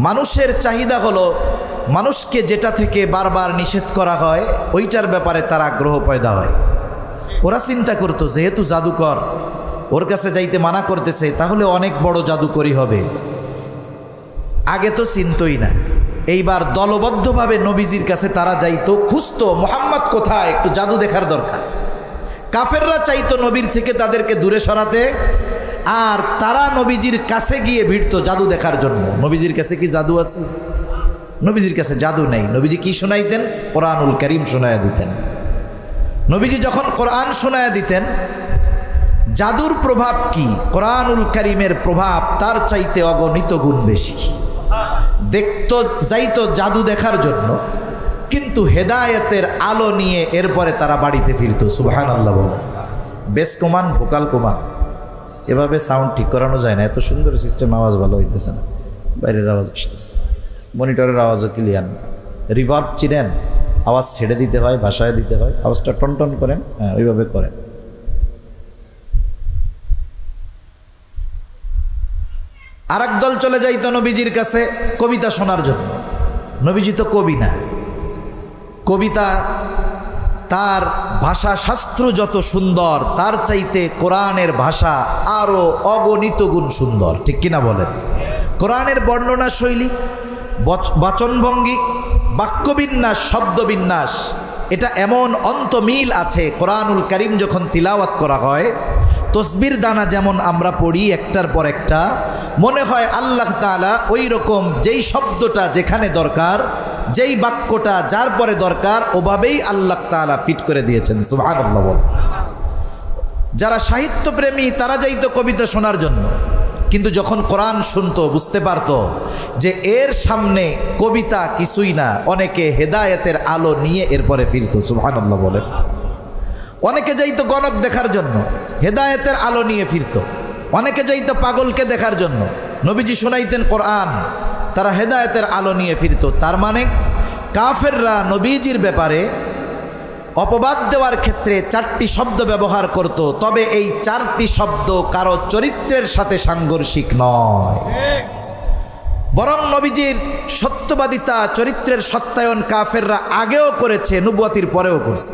মানুষের চাহিদা হলো মানুষকে যেটা থেকে বারবার নিষেধ করা হয় ওইটার ব্যাপারে তার আগ্রহ পয়দা হয়। ওরা চিন্তা করতো যেহেতু জাদুকর, ওর কাছে যাইতে মানা করতেছে, তাহলে অনেক বড় জাদুকরই হবে। আগে তো চিনতই না। এইবার দলবদ্ধভাবে নবীজির কাছে তারা যাইতো, খুঁজতো মোহাম্মদ কোথায়, একটু জাদু দেখার দরকার। কাফেররা চাইতো নবীর থেকে তাদেরকে দূরে সরাতে, আর তারা নবীজির কাছে গিয়ে ভিড়তো জাদু দেখার জন্য। নবীজির কাছে কি জাদু আছে? নবীজির কাছে জাদু নেই। নবীজি কি শোনাইতেন? কোরআনুল কারীম শোনায়া দিতেন। নবীজি যখন কোরআন শোনায়া দিতেন, জাদুর প্রভাব কি? কোরআনুল কারীমের প্রভাব তার চাইতে অগণিত গুণ বেশি। দেখতো যাইতো জাদু দেখার জন্য, কিন্তু হেদায়েতের আলো নিয়ে এরপরে তারা বাড়িতে ফিরতো। সুবহানাল্লাহ বলে। বেস কমান, ভোকাল কমান, এভাবে সাউন্ড ঠিক করানো যায় না। এত সুন্দর সিস্টেম, আওয়াজ ভালো হইতেছে না, বাইরের আওয়াজ আসতেছে, মনিটরের আওয়াজও ক্লিয়ার না। রিভার্ব চিনেন? আওয়াজ ছেড়ে দিতে হয়, ভাষায় দিতে হয়, আওয়াজটা টনটন করেন, হ্যাঁ ওইভাবে করেন। আরেক দল চলে যাইতো নবীজির কাছে কবিতা শোনার জন্য। নবীজি তো কবি না। কবিতা, তার ভাষা শাস্ত্র যত সুন্দর, তার চাইতে কোরআনের ভাষা আরও অগণিত গুণ সুন্দর। ঠিক কিনা বলেন? কোরআনের বর্ণনা শৈলী, বাচনভঙ্গি, বাক্যবিন্যাস, শব্দবিন্যাস, এটা এমন অন্তমিল আছে। কোরআনুল কারীম যখন তিলাওয়াত করা হয়, তসবির দানা যেমন আমরা পড়ি একটার পর একটা, মনে হয় আল্লাহ তাআলা ওই রকম যেই শব্দটা যেখানে দরকার, যেই বাক্যটা যার পরে দরকার, ওভাবেই আল্লাহ তাআলা ফিট করে দিয়েছেন। সুবহানাল্লাহ। যারা সাহিত্যপ্রেমী তারা যাইতো কবিতা শোনার জন্য, কিন্তু যখন কোরআন শুনতো বুঝতে পারতো যে এর সামনে কবিতা কিছুই না। অনেকে হেদায়েতের আলো নিয়ে এরপরে ফিরতো। সুবহানাল্লাহ বলেন। অনেকে যাইতো গণক দেখার জন্য, হেদায়েতের আলো নিয়ে ফিরতো। অনেকে যাইতো পাগলকে দেখার জন্য, নবীজি শোনাইতেন কোরআন, তারা হেদায়েতের আলো নিয়ে ফিরতো। তার মানে কাফেররা নবীজির ব্যাপারে অপবাদ দেওয়ার ক্ষেত্রে 4টি শব্দ ব্যবহার করত, তবে এই 4টি শব্দ কারো চরিত্রের সাথে সাংঘর্ষিক নয়, বরং নবীজির সত্যবাদিতা চরিত্রের সত্যায়ন কাফেররা আগেও করেছে, নবুয়তির পরেও করছে।